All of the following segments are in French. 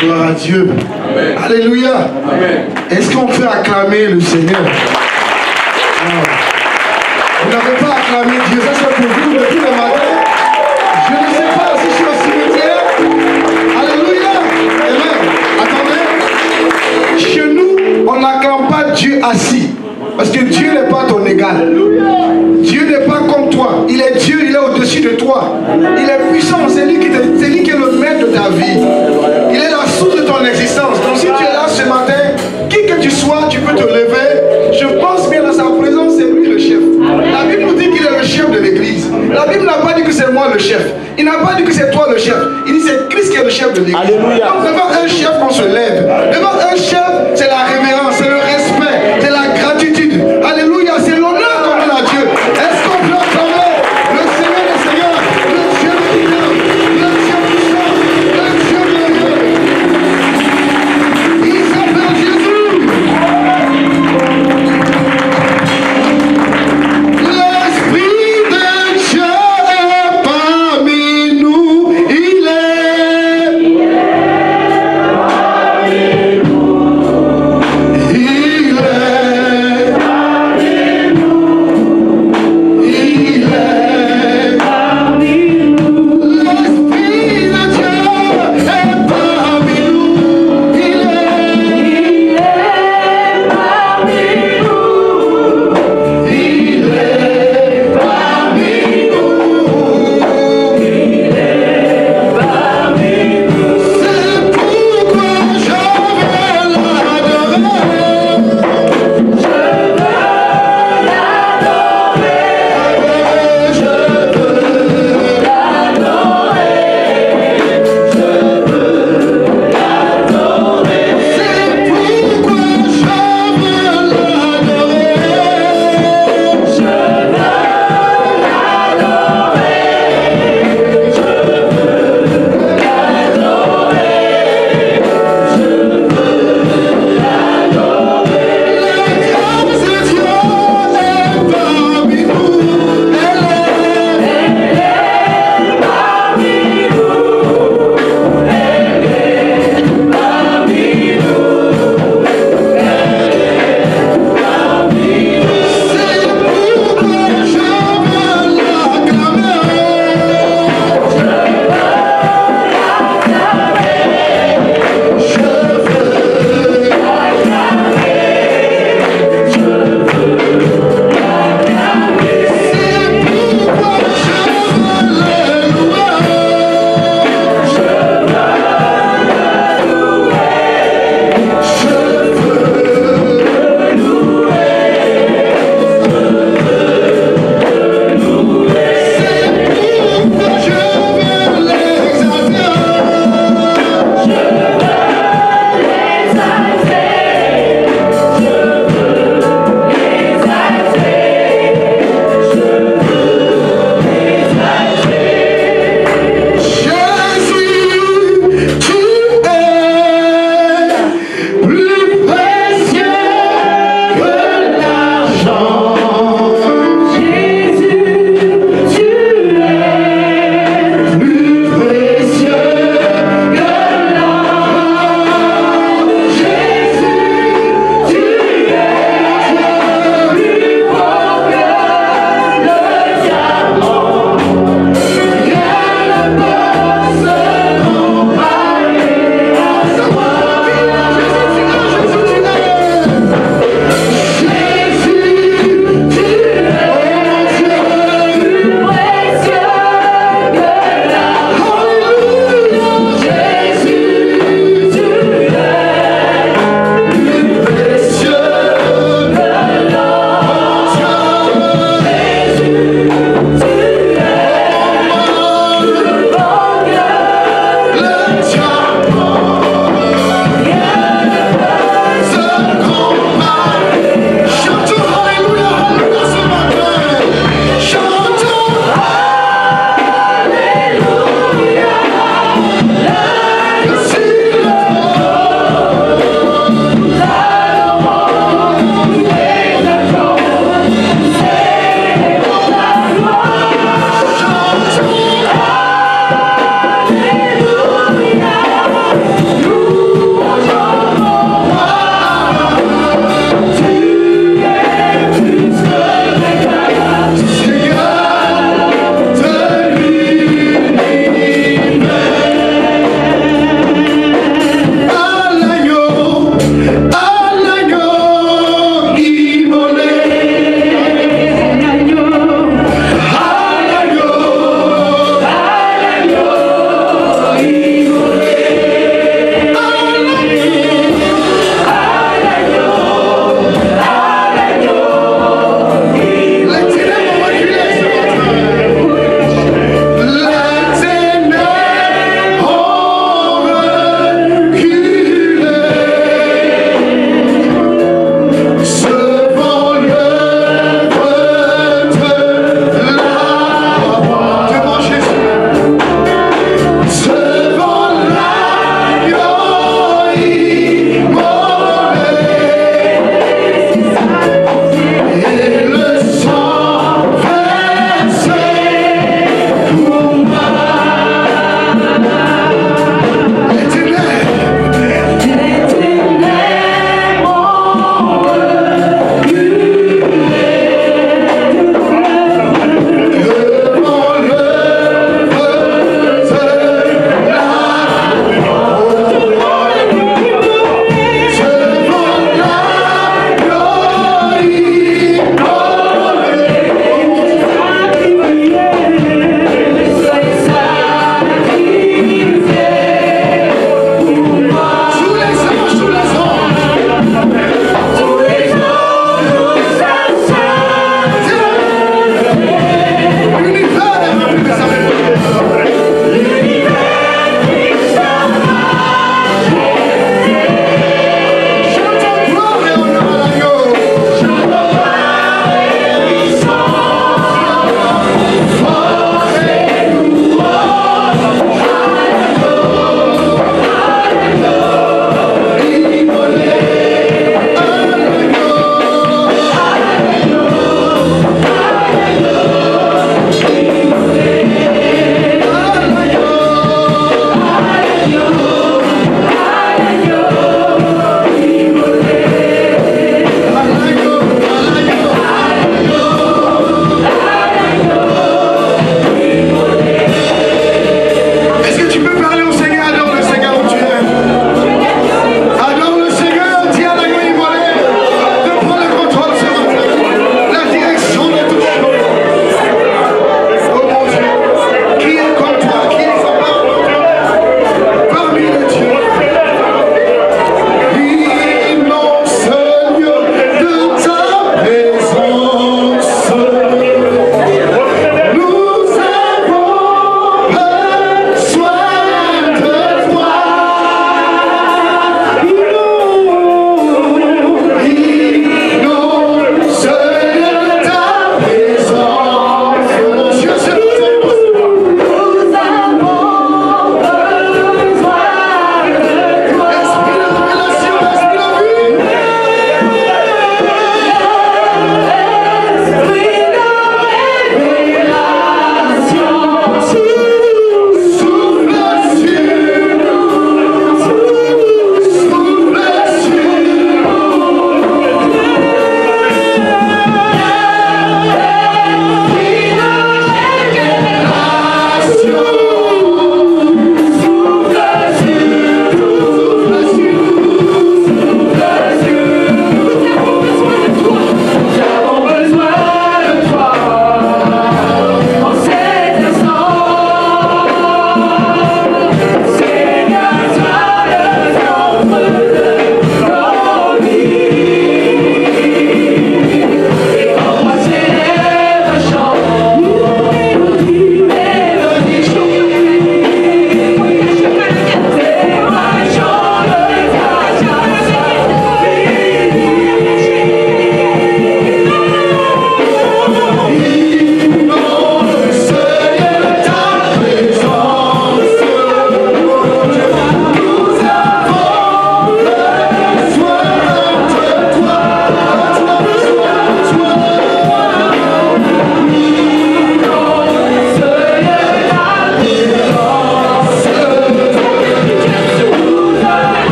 Gloire à Dieu. Amen. Alléluia. Est-ce qu'on peut acclamer le Seigneur? Vous n'avez pas acclamé Dieu, ça c'est pour vous depuis le matin. Je ne sais pas si je suis au cimetière. Alléluia. Amen. Attendez. Chez nous, on n'acclame pas Dieu assis. Parce que Dieu n'est pas ton égal. Dieu n'est pas comme toi. Il est Dieu, il est au-dessus de toi. Il est puissant, c'est lui qui est le maître de ta vie. Il est la source de ton existence. Donc si tu es là ce matin, qui que tu sois, tu peux te lever. Je pense bien dans sa présence, c'est lui le chef. La Bible nous dit qu'il est le chef de l'église. La Bible n'a pas dit que c'est moi le chef. Il n'a pas dit que c'est toi le chef. Il dit que c'est Christ qui est le chef de l'église. Donc devant un chef, on se lève. Devant un chef, c'est la révérence, c'est le respect, c'est la gratitude. Alléluia, c'est l'honneur qu'on donne à Dieu. Est-ce qu'on peut acclamer le Seigneur des Seigneurs, le Dieu divin, le Dieu puissant, le Dieu glorieux? Il s'appelle Jésus. L'Esprit de Dieu est parmi nous. Il est parmi nous.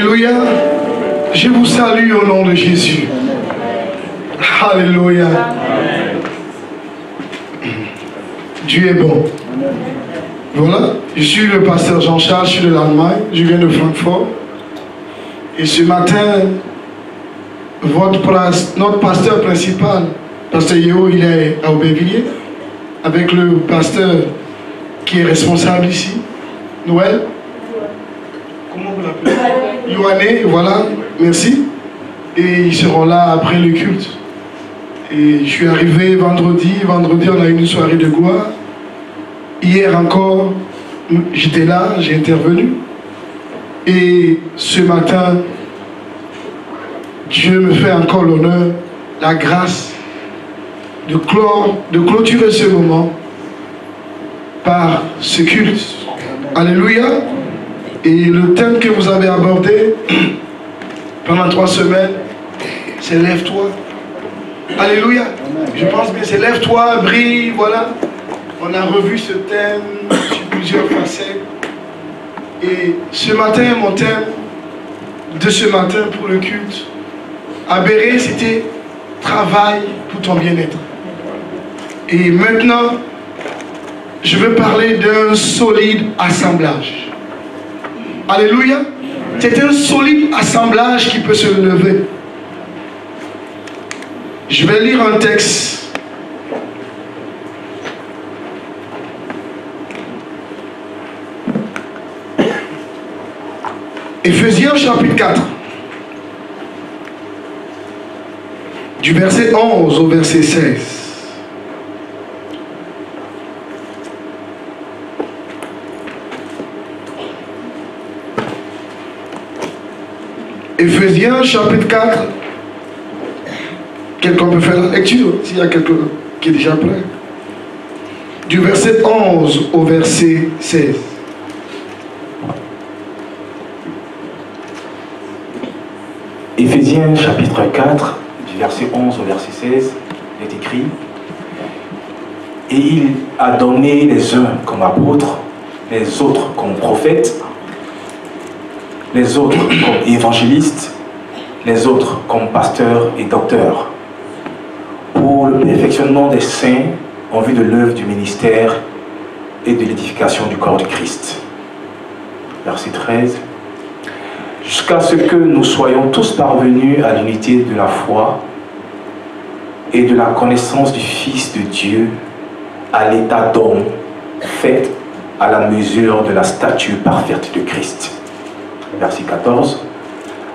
Alléluia. Je vous salue au nom de Jésus. Alléluia. Dieu est bon. Voilà, je suis le pasteur Jean-Charles, je suis de l'Allemagne, je viens de Francfort. Et ce matin, notre pasteur principal, pasteur Yeo, il est à Aubervilliers, avec le pasteur qui est responsable ici, Noël. Comment vous l'appelez? Yohanné, voilà, merci. Et ils seront là après le culte. Et je suis arrivé vendredi on a eu une soirée de gloire. Hier encore, j'étais là, j'ai intervenu. Et ce matin, Dieu me fait encore l'honneur, la grâce de clôturer ce moment par ce culte. Alléluia. Et le thème que vous avez abordé pendant 3 semaines, c'est lève-toi. Alléluia. Je pense bien, c'est lève-toi, brille, voilà. On a revu ce thème sur plusieurs facettes. Et ce matin, mon thème de ce matin pour le culte à Béret, c'était travail pour ton bien-être. Et maintenant, je veux parler d'un solide assemblage. Alléluia. C'est un solide assemblage qui peut se lever. Je vais lire un texte. Éphésiens chapitre 4. Du verset 11 au verset 16. Éphésiens chapitre 4. Quelqu'un peut faire la lecture, s'il y a quelqu'un qui est déjà prêt. Du verset 11 au verset 16. Éphésiens chapitre 4, du verset 11 au verset 16, il est écrit: Et il a donné les uns comme apôtres, les autres comme prophètes, les autres comme évangélistes, les autres comme pasteurs et docteurs, pour le perfectionnement des saints en vue de l'œuvre du ministère et de l'édification du corps de Christ. Verset 13. Jusqu'à ce que nous soyons tous parvenus à l'unité de la foi et de la connaissance du Fils de Dieu, à l'état d'homme, fait à la mesure de la stature parfaite de Christ. Verset 14.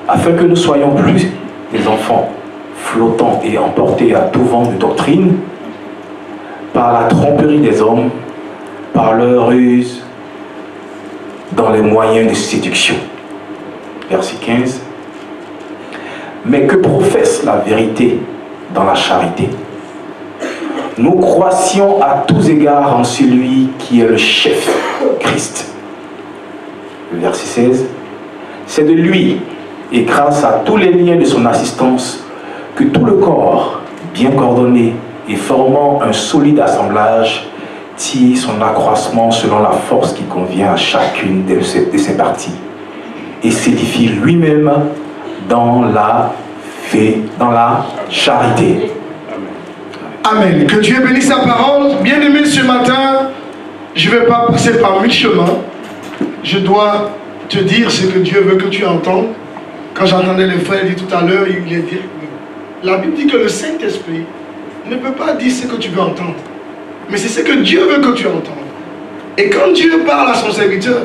Afin que nous soyons plus des enfants flottants et emportés à tout vent de doctrine, par la tromperie des hommes, par leur ruse, dans les moyens de séduction. Verset 15. Mais que professe la vérité dans la charité. Nous croissions à tous égards en celui qui est le chef, Christ. Verset 16. C'est de lui et grâce à tous les liens de son assistance que tout le corps, bien coordonné et formant un solide assemblage, tire son accroissement selon la force qui convient à chacune de ses parties et s'édifie lui-même dans la charité. Amen. Que Dieu bénisse sa parole. Bien-aimé, ce matin, je ne vais pas passer par 1000 chemins. Je dois te dire ce que Dieu veut que tu entendes. Quand j'entendais les frères dire tout à l'heure, la Bible dit que le Saint-Esprit ne peut pas dire ce que tu veux entendre. Mais c'est ce que Dieu veut que tu entendes. Et quand Dieu parle à son serviteur,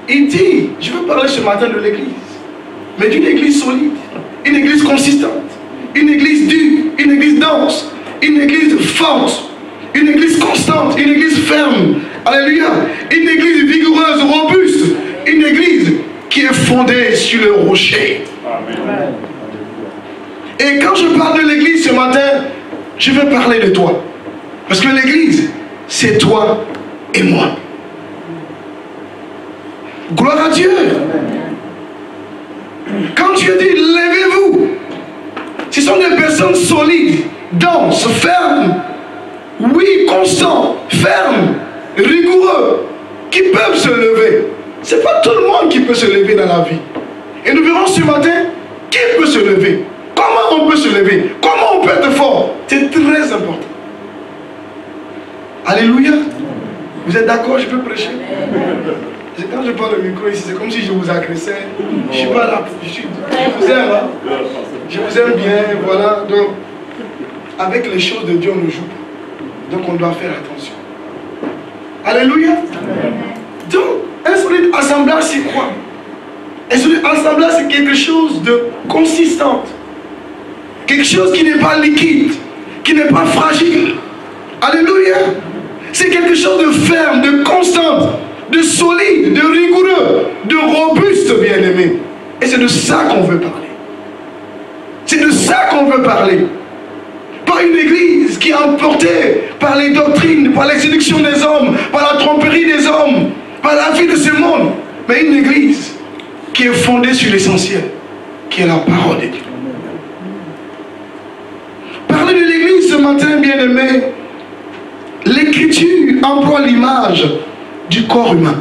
il dit, je veux parler ce matin de l'église. Mais d'une église solide, une église consistante, une église dure, une église dense, une église forte, une église constante, une église ferme. Alléluia. Une église vigoureuse, robuste. Une église qui est fondée sur le rocher. Amen. Et quand je parle de l'église ce matin, je veux parler de toi. Parce que l'église, c'est toi et moi. Gloire à Dieu. Quand Dieu dit lèvez-vous, ce sont des personnes solides, denses, fermes, oui, constants, fermes, rigoureux, qui peuvent se lever. Ce n'est pas tout le monde qui peut se lever dans la vie. Et nous verrons ce matin qui peut se lever. Comment on peut se lever? Comment on peut être fort? C'est très important. Alléluia. Vous êtes d'accord? Je peux prêcher? Quand je parle le micro ici, c'est comme si je vous agressais. Je ne suis pas là. Je vous aime. Hein? Je vous aime bien. Voilà. Donc, avec les choses de Dieu, on ne joue pas. Donc, on doit faire attention. Alléluia. Donc, un solide assemblage, c'est quoi? Un solide assemblage, c'est quelque chose de consistant. Quelque chose qui n'est pas liquide, qui n'est pas fragile. Alléluia. C'est quelque chose de ferme, de constant, de solide, de rigoureux, de robuste, bien-aimé. Et c'est de ça qu'on veut parler. C'est de ça qu'on veut parler. Pas une église qui est emportée par les doctrines, par les séductions des hommes, par la tromperie des hommes, par la vie de ce monde. Mais une église qui est fondée sur l'essentiel, qui est la parole de Dieu. Parler de l'église ce matin, bien-aimé, l'écriture emploie l'image du corps humain.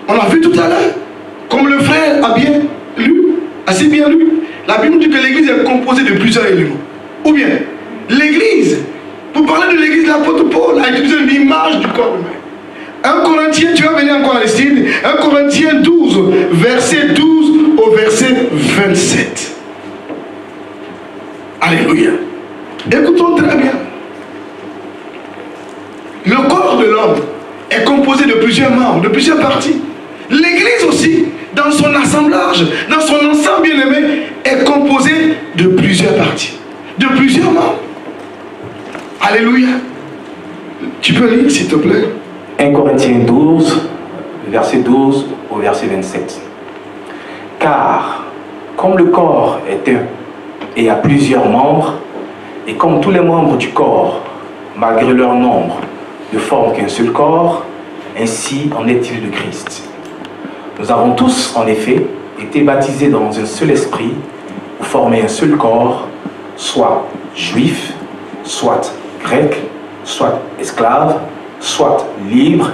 On l'a vu tout à l'heure, comme le frère a bien lu, assez bien lu. La Bible dit que l'église est composée de plusieurs éléments. Ou bien, l'église, pour parler de l'église, l'apôtre Paul a utilisé l'image du corps humain. 1 Corinthiens, tu vas venir encore à l'estime, 1 Corinthiens 12, verset 12 au verset 27. Alléluia. Écoutons très bien. Le corps de l'homme est composé de plusieurs membres, de plusieurs parties. L'église aussi, dans son assemblage, dans son ensemble bien-aimé, est composée de plusieurs parties, de plusieurs membres. Alléluia. Tu peux lire, s'il te plaît? 1 Corinthiens 12, verset 12 au verset 27. Car, comme le corps est un et a plusieurs membres, et comme tous les membres du corps, malgré leur nombre, ne forment qu'un seul corps, ainsi en est-il de Christ. Nous avons tous, en effet, été baptisés dans un seul esprit pour former un seul corps, soit juif, soit grec, soit esclave, soit libre,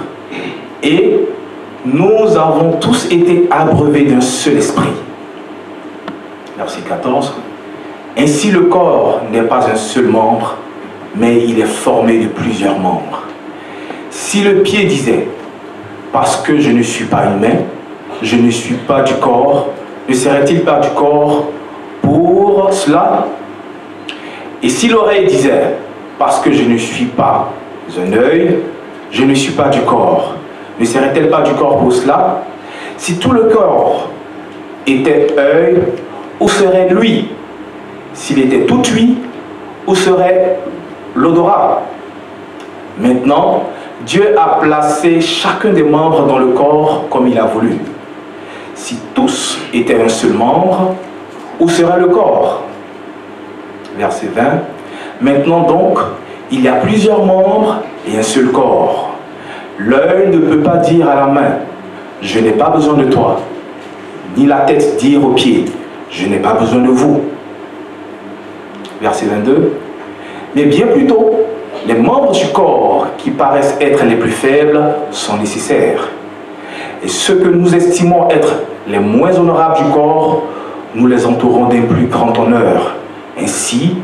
et nous avons tous été abreuvés d'un seul esprit. Verset 14. Ainsi le corps n'est pas un seul membre, mais il est formé de plusieurs membres. Si le pied disait, parce que je ne suis pas une main, je ne suis pas du corps, ne serait-il pas du corps pour cela? Et si l'oreille disait, parce que je ne suis pas un œil, je ne suis pas du corps, ne serait-elle pas du corps pour cela? Si tout le corps était œil, où serait l'ouïe? S'il était tout ouïe, où serait l'odorat? Maintenant, Dieu a placé chacun des membres dans le corps comme il a voulu. Si tous étaient un seul membre, où serait le corps? Verset 20. Maintenant donc, il y a plusieurs membres et un seul corps. L'œil ne peut pas dire à la main, je n'ai pas besoin de toi, ni la tête dire aux pieds, je n'ai pas besoin de vous. Verset 22. Mais bien plutôt, les membres du corps qui paraissent être les plus faibles sont nécessaires. Et ceux que nous estimons être les moins honorables du corps, nous les entourons d'un plus grand honneur. Ainsi,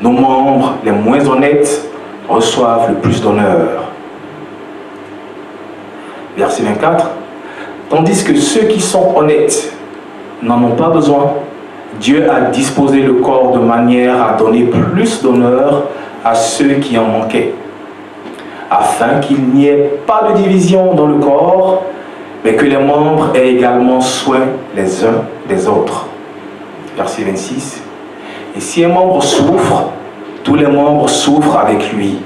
nos membres les moins honnêtes reçoivent le plus d'honneur. Verset 24. Tandis que ceux qui sont honnêtes n'en ont pas besoin, Dieu a disposé le corps de manière à donner plus d'honneur à ceux qui en manquaient, afin qu'il n'y ait pas de division dans le corps, mais que les membres aient également soin les uns des autres. Verset 26. Et si un membre souffre, tous les membres souffrent avec lui.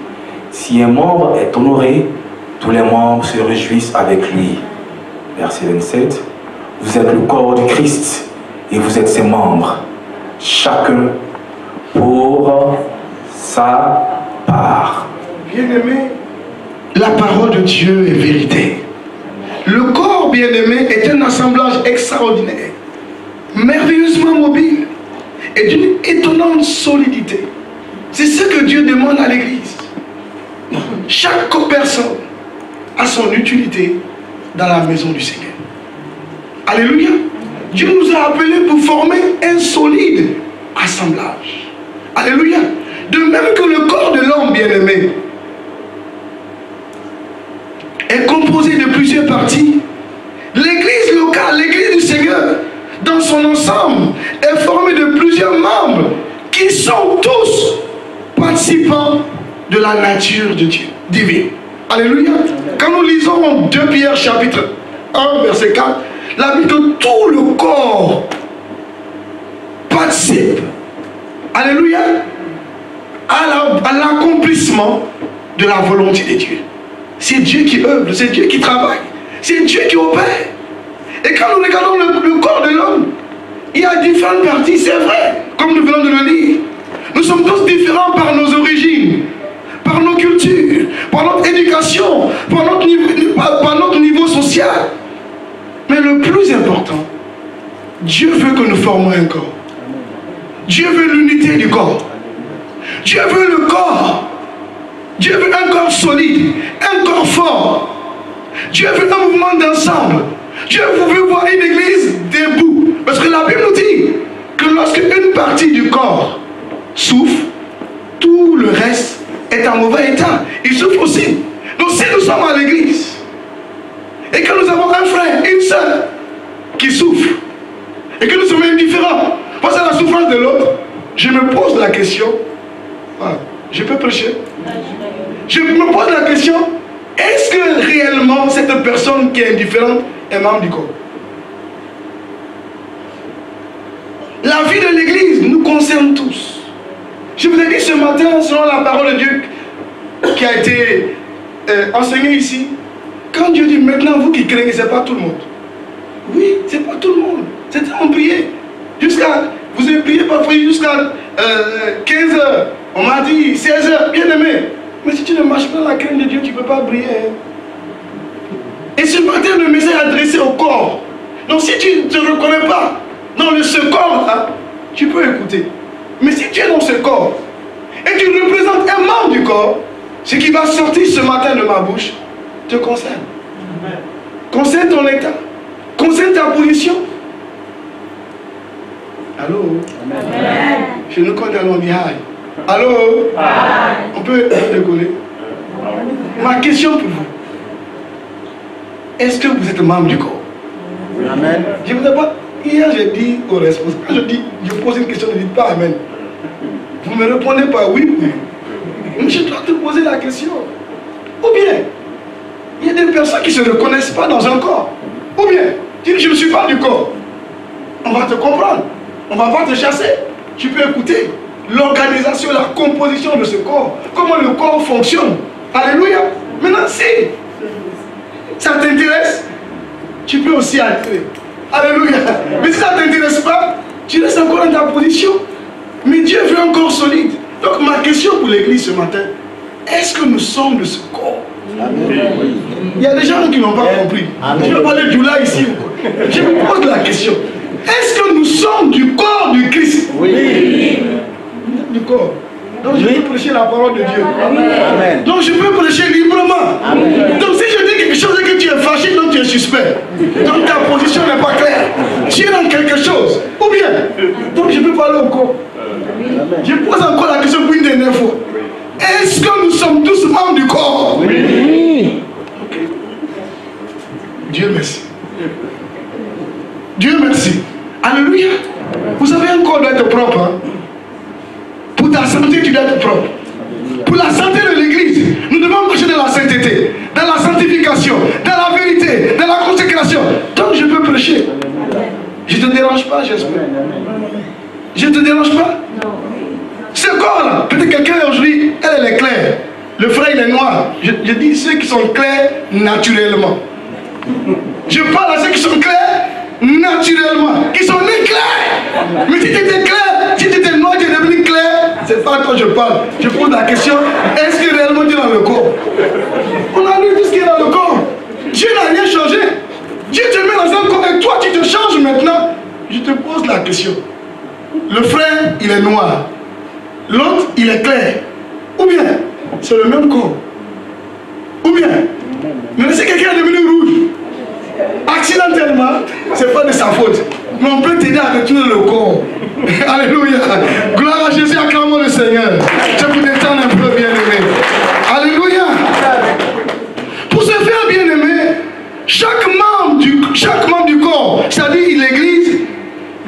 Si un membre est honoré, tous les membres se réjouissent avec lui. Verset 27. Vous êtes le corps du Christ et vous êtes ses membres, chacun pour sa part. Bien-aimé, la parole de Dieu est vérité. Le corps, bien-aimé, est un assemblage extraordinaire, merveilleusement mobile et d'une étonnante solidité. C'est ce que Dieu demande à l'Église. Chaque personne a son utilité dans la maison du Seigneur. Alléluia. Dieu nous a appelés pour former un solide assemblage. Alléluia. De même que le corps de l'homme bien-aimé est composé de plusieurs parties, l'église locale, l'église du Seigneur, dans son ensemble, est formée de plusieurs membres qui sont tous participants de la nature de Dieu, divine. Alléluia. Quand nous lisons 2 Pierre chapitre 1, verset 4, la Bible de tout le corps participe, alléluia, à l'accomplissement de la volonté de Dieu. C'est Dieu qui œuvre, c'est Dieu qui travaille, c'est Dieu qui opère. Et quand nous regardons le corps de l'homme, il y a différentes parties, c'est vrai, comme nous venons de le lire. Nous sommes tous différents par nos origines, par nos cultures, par notre éducation, par notre niveau social. Mais le plus important, Dieu veut que nous formions un corps. Dieu veut l'unité du corps. Dieu veut le corps. Dieu veut un corps solide, un corps fort. Dieu veut un mouvement d'ensemble. Dieu veut voir une église debout. Parce que la Bible nous dit que lorsque une partie du corps souffre, tout le reste est en mauvais état. Il souffre aussi. Donc si nous sommes à l'église et que nous avons un frère, une soeur qui souffre et que nous sommes indifférents face à la souffrance de l'autre, je me pose la question, je peux prêcher? Je me pose la question, est-ce que réellement cette personne qui est indifférente est membre du corps? La vie de l'église nous concerne tous. Je vous ai dit ce matin, selon la parole de Dieu qui a été enseignée ici, quand Dieu dit maintenant vous qui craignez, c'est pas tout le monde. Oui, c'est pas tout le monde. C'est on prier. Vous avez prié parfois jusqu'à 15 h. On m'a dit 16 h, bien aimé. Mais si tu ne marches pas dans la crainte de Dieu, tu ne peux pas prier. Et ce matin, le message est adressé au corps. Donc si tu ne te reconnais pas dans ce corps, hein, tu peux écouter. Mais si tu es dans ce corps et tu représentes un membre du corps, ce qui va sortir ce matin de ma bouche te concerne. Concerne ton état, concerne ta position. Allô? Amen. Je nous connais à l'Omihai. Allô? Amen. On peut rigoler. Ma question pour vous, est-ce que vous êtes membre du corps? Amen. Je ne vous ai pas. Hier, j'ai dit aux responsables, quand je pose une question, ne dites pas Amen. Vous me répondez pas oui. Mais je dois te poser la question. Ou bien, il y a des personnes qui ne se reconnaissent pas dans un corps. Ou bien, tu dis je ne suis pas du corps. On va te comprendre. On ne va pas te chasser. Tu peux écouter l'organisation, la composition de ce corps. Comment le corps fonctionne. Alléluia. Maintenant, si ça t'intéresse, tu peux aussi entrer. Alléluia. Mais si ça ne t'intéresse pas, tu restes encore dans ta position. Mais Dieu veut un corps solide. Donc ma question pour l'église ce matin, est-ce que nous sommes de ce corps? Amen. Il y a des gens qui n'ont pas compris. Amen. Je vais parler du là ici. Je me pose la question. Est-ce que nous sommes du corps du Christ? Oui. Du corps. Donc je peux prêcher la parole de Dieu. Amen. Donc je peux prêcher librement. Amen. Donc si je dis quelque chose et que tu es fâché, donc tu es suspect. Donc ta position n'est pas claire. Tu es dans quelque chose. Ou bien, donc je peux parler au corps. Amen. Je pose encore la question pour une dernière fois. Est-ce que nous sommes tous membres du corps? Oui. Ok. Dieu merci. Dieu merci. Alléluia. Vous savez, un corps doit être propre. Hein? Pour ta santé, tu dois être propre. Pour la santé de l'église, nous devons marcher dans la sainteté, dans la sanctification, dans la vérité, dans la consécration. Donc je peux prêcher. Je ne te dérange pas, j'espère. Je ne te dérange pas? Non. Ce corps-là, peut-être quelqu'un aujourd'hui, elle est claire. Le frère, il est noir. Je dis ceux qui sont clairs naturellement. Je parle à ceux qui sont clairs naturellement, qui sont nés clairs. Mais si tu étais clair, si tu étais noir, tu es devenu clair, c'est pas quand je parle. Je pose la question, est-ce que réellement tu es dans le corps? On a lu tout ce qui est dans le corps. Dieu n'a rien changé. Dieu te met dans un corps et toi tu te changes maintenant. Je te pose la question. Le frère, il est noir. L'autre, il est clair. Ou bien, c'est le même corps. Ou bien, mais si quelqu'un est devenu rouge, accidentellement, c'est pas de sa faute. mais on peut t'aider à retourner le corps. Alléluia. Gloire à Jésus, acclamons le Seigneur. Je vous détends un peu, bien-aimé. Alléluia. Pour se faire bien-aimé, chaque membre du corps, c'est-à-dire l'Église,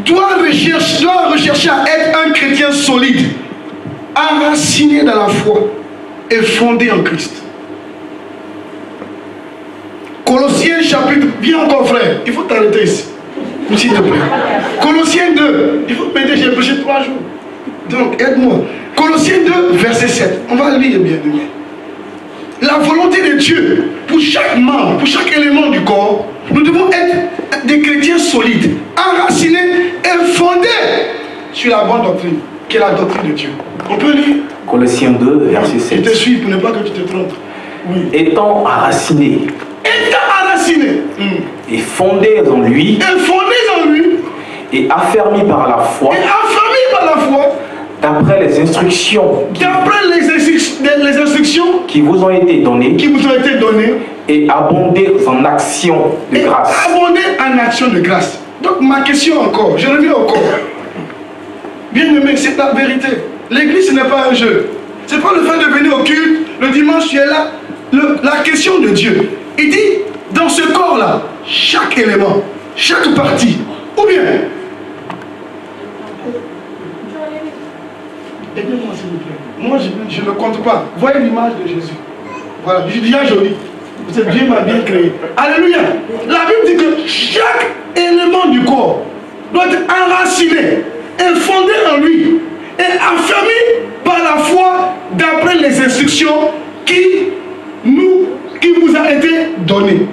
doit rechercher à être un chrétien solide, enraciné dans la foi et fondé en Christ. Colossiens chapitre, viens encore frère, il faut t'arrêter ici, s'il te plaît. Colossiens 2, il faut m'aider, j'ai prêché 3 jours. Donc aide-moi. Colossiens 2, verset 7, on va lire bien de bien. La volonté de Dieu, pour chaque membre, pour chaque élément du corps, nous devons être des chrétiens solides, enracinés et fondés sur la bonne doctrine, qui est la doctrine de Dieu. On peut lire Colossiens 2, verset 7. Je te suis pour ne pas que tu te trompes. Oui. Étant enracinés et fondés en lui, et affermis par la foi, d'après les instructions qui vous ont été données, et abonder en action de grâce. Abonder en action de grâce. Donc ma question encore, je reviens au corps. Bien aimé, c'est la vérité. L'église, ce n'est pas un jeu. Ce n'est pas le fait de venir au culte, le dimanche tu es là. La question de Dieu, il dit, dans ce corps-là, chaque élément, chaque partie, ou bien, aidez-moi s'il vous plaît. Moi, je ne compte pas. Voyez l'image de Jésus. Voilà, je dis bien joli. Dieu m'a bien créé. Alléluia. La Bible dit que chaque élément du corps doit être enraciné et fondé en lui et affermi par la foi d'après les instructions qui vous a été données.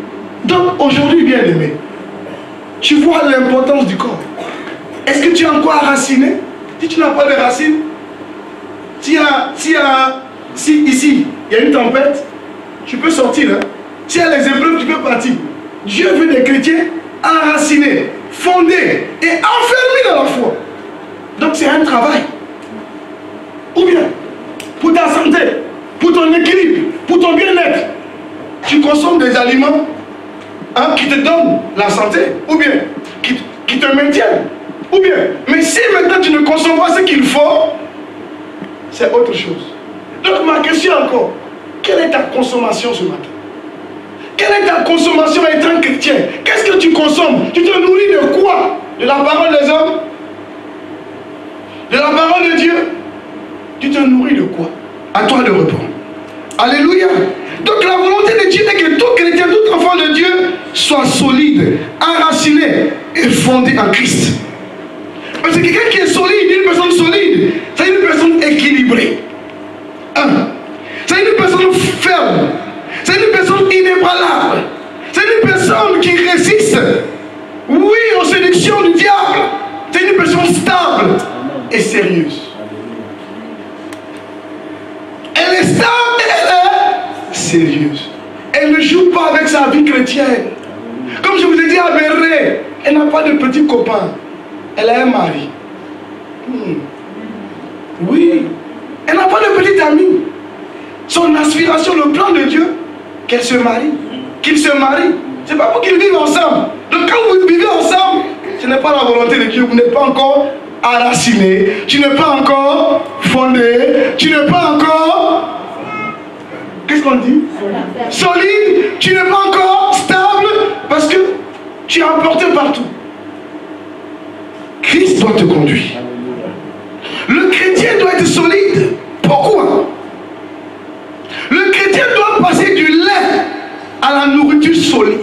Donc aujourd'hui, bien aimé, tu vois l'importance du corps. Est-ce que tu es encore enraciné? Si tu n'as pas de racines, si ici il y a une tempête, tu peux sortir. Hein? S'il y a les épreuves, tu peux partir. Dieu veut des chrétiens enracinés, fondés et enfermés dans la foi. Donc c'est un travail. Ou bien, pour ta santé, pour ton équilibre, pour ton bien-être, tu consommes des aliments qui te donnent la santé, ou bien qui te maintiennent. Ou bien, mais si maintenant tu ne consommes pas ce qu'il faut, c'est autre chose. Donc ma question encore, quelle est ta consommation ce matin? Quelle est ta consommation étant chrétien? Qu'est-ce que tu consommes? Tu te nourris de quoi? De la parole des hommes? De la parole de Dieu? Tu te nourris de quoi? À toi de répondre. Alléluia. Donc la volonté de Dieu est que tout chrétien, tout enfant de Dieu soit solide, enraciné et fondé en Christ. Parce que quelqu'un qui est solide, une personne solide, c'est une personne équilibrée. C'est une personne ferme. C'est une personne inébranlable. C'est une personne qui résiste, oui, aux séductions du diable. C'est une personne stable et sérieuse. Elle est stable et elle est sérieuse. Elle ne joue pas avec sa vie chrétienne. Comme je vous ai dit à Béré, elle n'a pas de petit copain. Elle a un mari. Oui. Elle n'a pas de petit ami. Son aspiration, le plan de Dieu, qu'elle se marie. Qu'ils se marient. Ce n'est pas pour qu'ils vivent ensemble. Donc quand vous vivez ensemble, ce n'est pas la volonté de Dieu. Vous n'êtes pas encore enraciné. Tu n'es pas encore fondé. Tu n'es pas encore... Qu'est-ce qu'on dit? Solide. Tu n'es pas encore stable parce que tu es emporté partout. Christ doit te conduire. Le chrétien doit être solide. Pourquoi? Le chrétien doit passer du lait à la nourriture solide.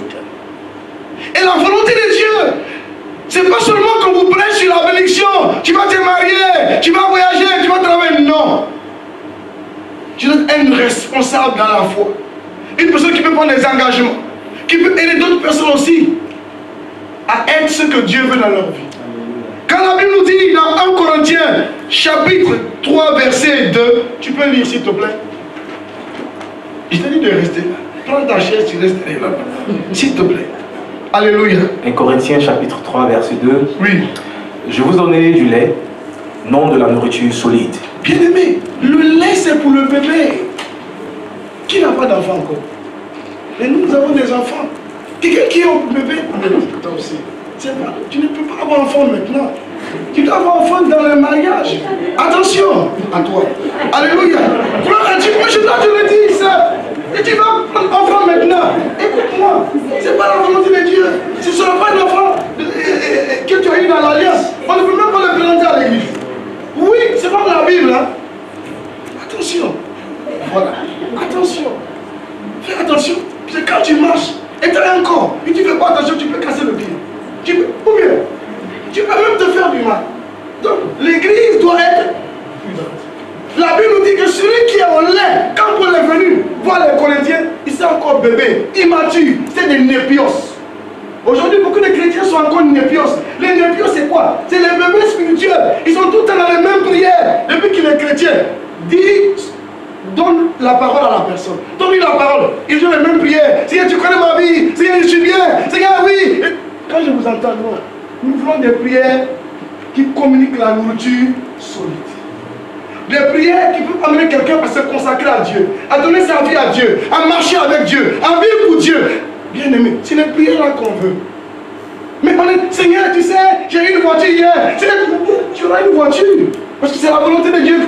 Et la volonté de Dieu, c'est pas seulement qu'on vous prêche sur la bénédiction, tu vas te marier, tu vas voyager, tu vas travailler. Non. Tu dois être un responsable dans la foi. Une personne qui peut prendre des engagements, qui peut aider d'autres personnes aussi à être ce que Dieu veut dans leur vie. Quand la Bible nous dit dans 1 Corinthiens chapitre 3 verset 2, tu peux lire s'il te plaît. Je t'ai dit de rester là. Prends ta chaise, tu restes là. S'il te plaît. Alléluia. 1 Corinthiens chapitre 3 verset 2. Oui. Je vous en ai du lait, non de la nourriture solide. Bien aimé, le lait c'est pour le bébé. Qui n'a pas d'enfant encore? Mais nous avons des enfants. Quelqu'un qui est au bébé, toi aussi. Tu ne peux pas avoir enfant maintenant. Tu dois avoir enfant dans le mariage. Attention à toi. Alléluia. Gloire à Dieu. Moi, je dois te le dire, ça. Et tu vas prendre enfant maintenant. Écoute-moi. Ce n'est pas la volonté de Dieu. Ce ne sera pas un enfant que tu as eu dans l'alliance. On ne peut même pas le présenter à l'église. Oui, c'est pas la Bible. Hein. Attention. Voilà. Attention. Fais attention. C'est quand tu marches et tu as un corps et tu ne fais pas attention, tu peux casser le pied. Ou bien, tu peux même te faire du mal. Donc, l'église doit être prudente. La Bible nous dit que celui qui est au lait, quand Paul est venu voir les Corinthiens, il s'est encore bébé, immature, c'est des népios. Aujourd'hui, beaucoup de chrétiens sont encore népios. Les népios, c'est quoi? C'est les bébés spirituels. Ils sont tout le temps dans les mêmes prières. Depuis qu'il est chrétien, donne la parole à la personne. Donne-lui la parole. Ils ont les mêmes prières. Seigneur, tu connais ma vie. Seigneur, je suis bien. Seigneur, oui. Et quand je vous entends, nous voulons des prières qui communiquent la nourriture solide. Des prières qui peuvent amener quelqu'un à se consacrer à Dieu, à donner sa vie à Dieu, à marcher avec Dieu, à vivre pour Dieu. Bien aimé, c'est les prières-là qu'on veut. Mais on est, Seigneur, tu sais, j'ai eu une voiture hier. Seigneur, tu auras une voiture. Parce que c'est la volonté de Dieu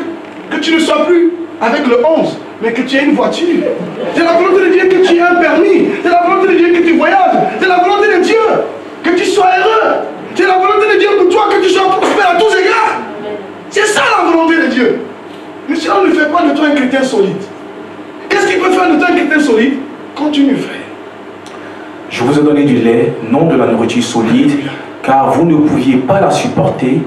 que tu ne sois plus avec le 11, mais que tu aies une voiture. C'est la volonté de Dieu que tu aies un permis. C'est la volonté de Dieu que tu voyages. C'est la volonté de Dieu que tu sois heureux. C'est la volonté de Dieu pour toi que tu sois prospère à tous égards. C'est ça la volonté de Dieu. Mais cela ne fait pas de toi un chrétien solide. Qu'est-ce qui peut faire de toi un chrétien solide? Continue, frère. Je vous ai donné du lait, non de la nourriture solide, car vous ne pouviez pas la supporter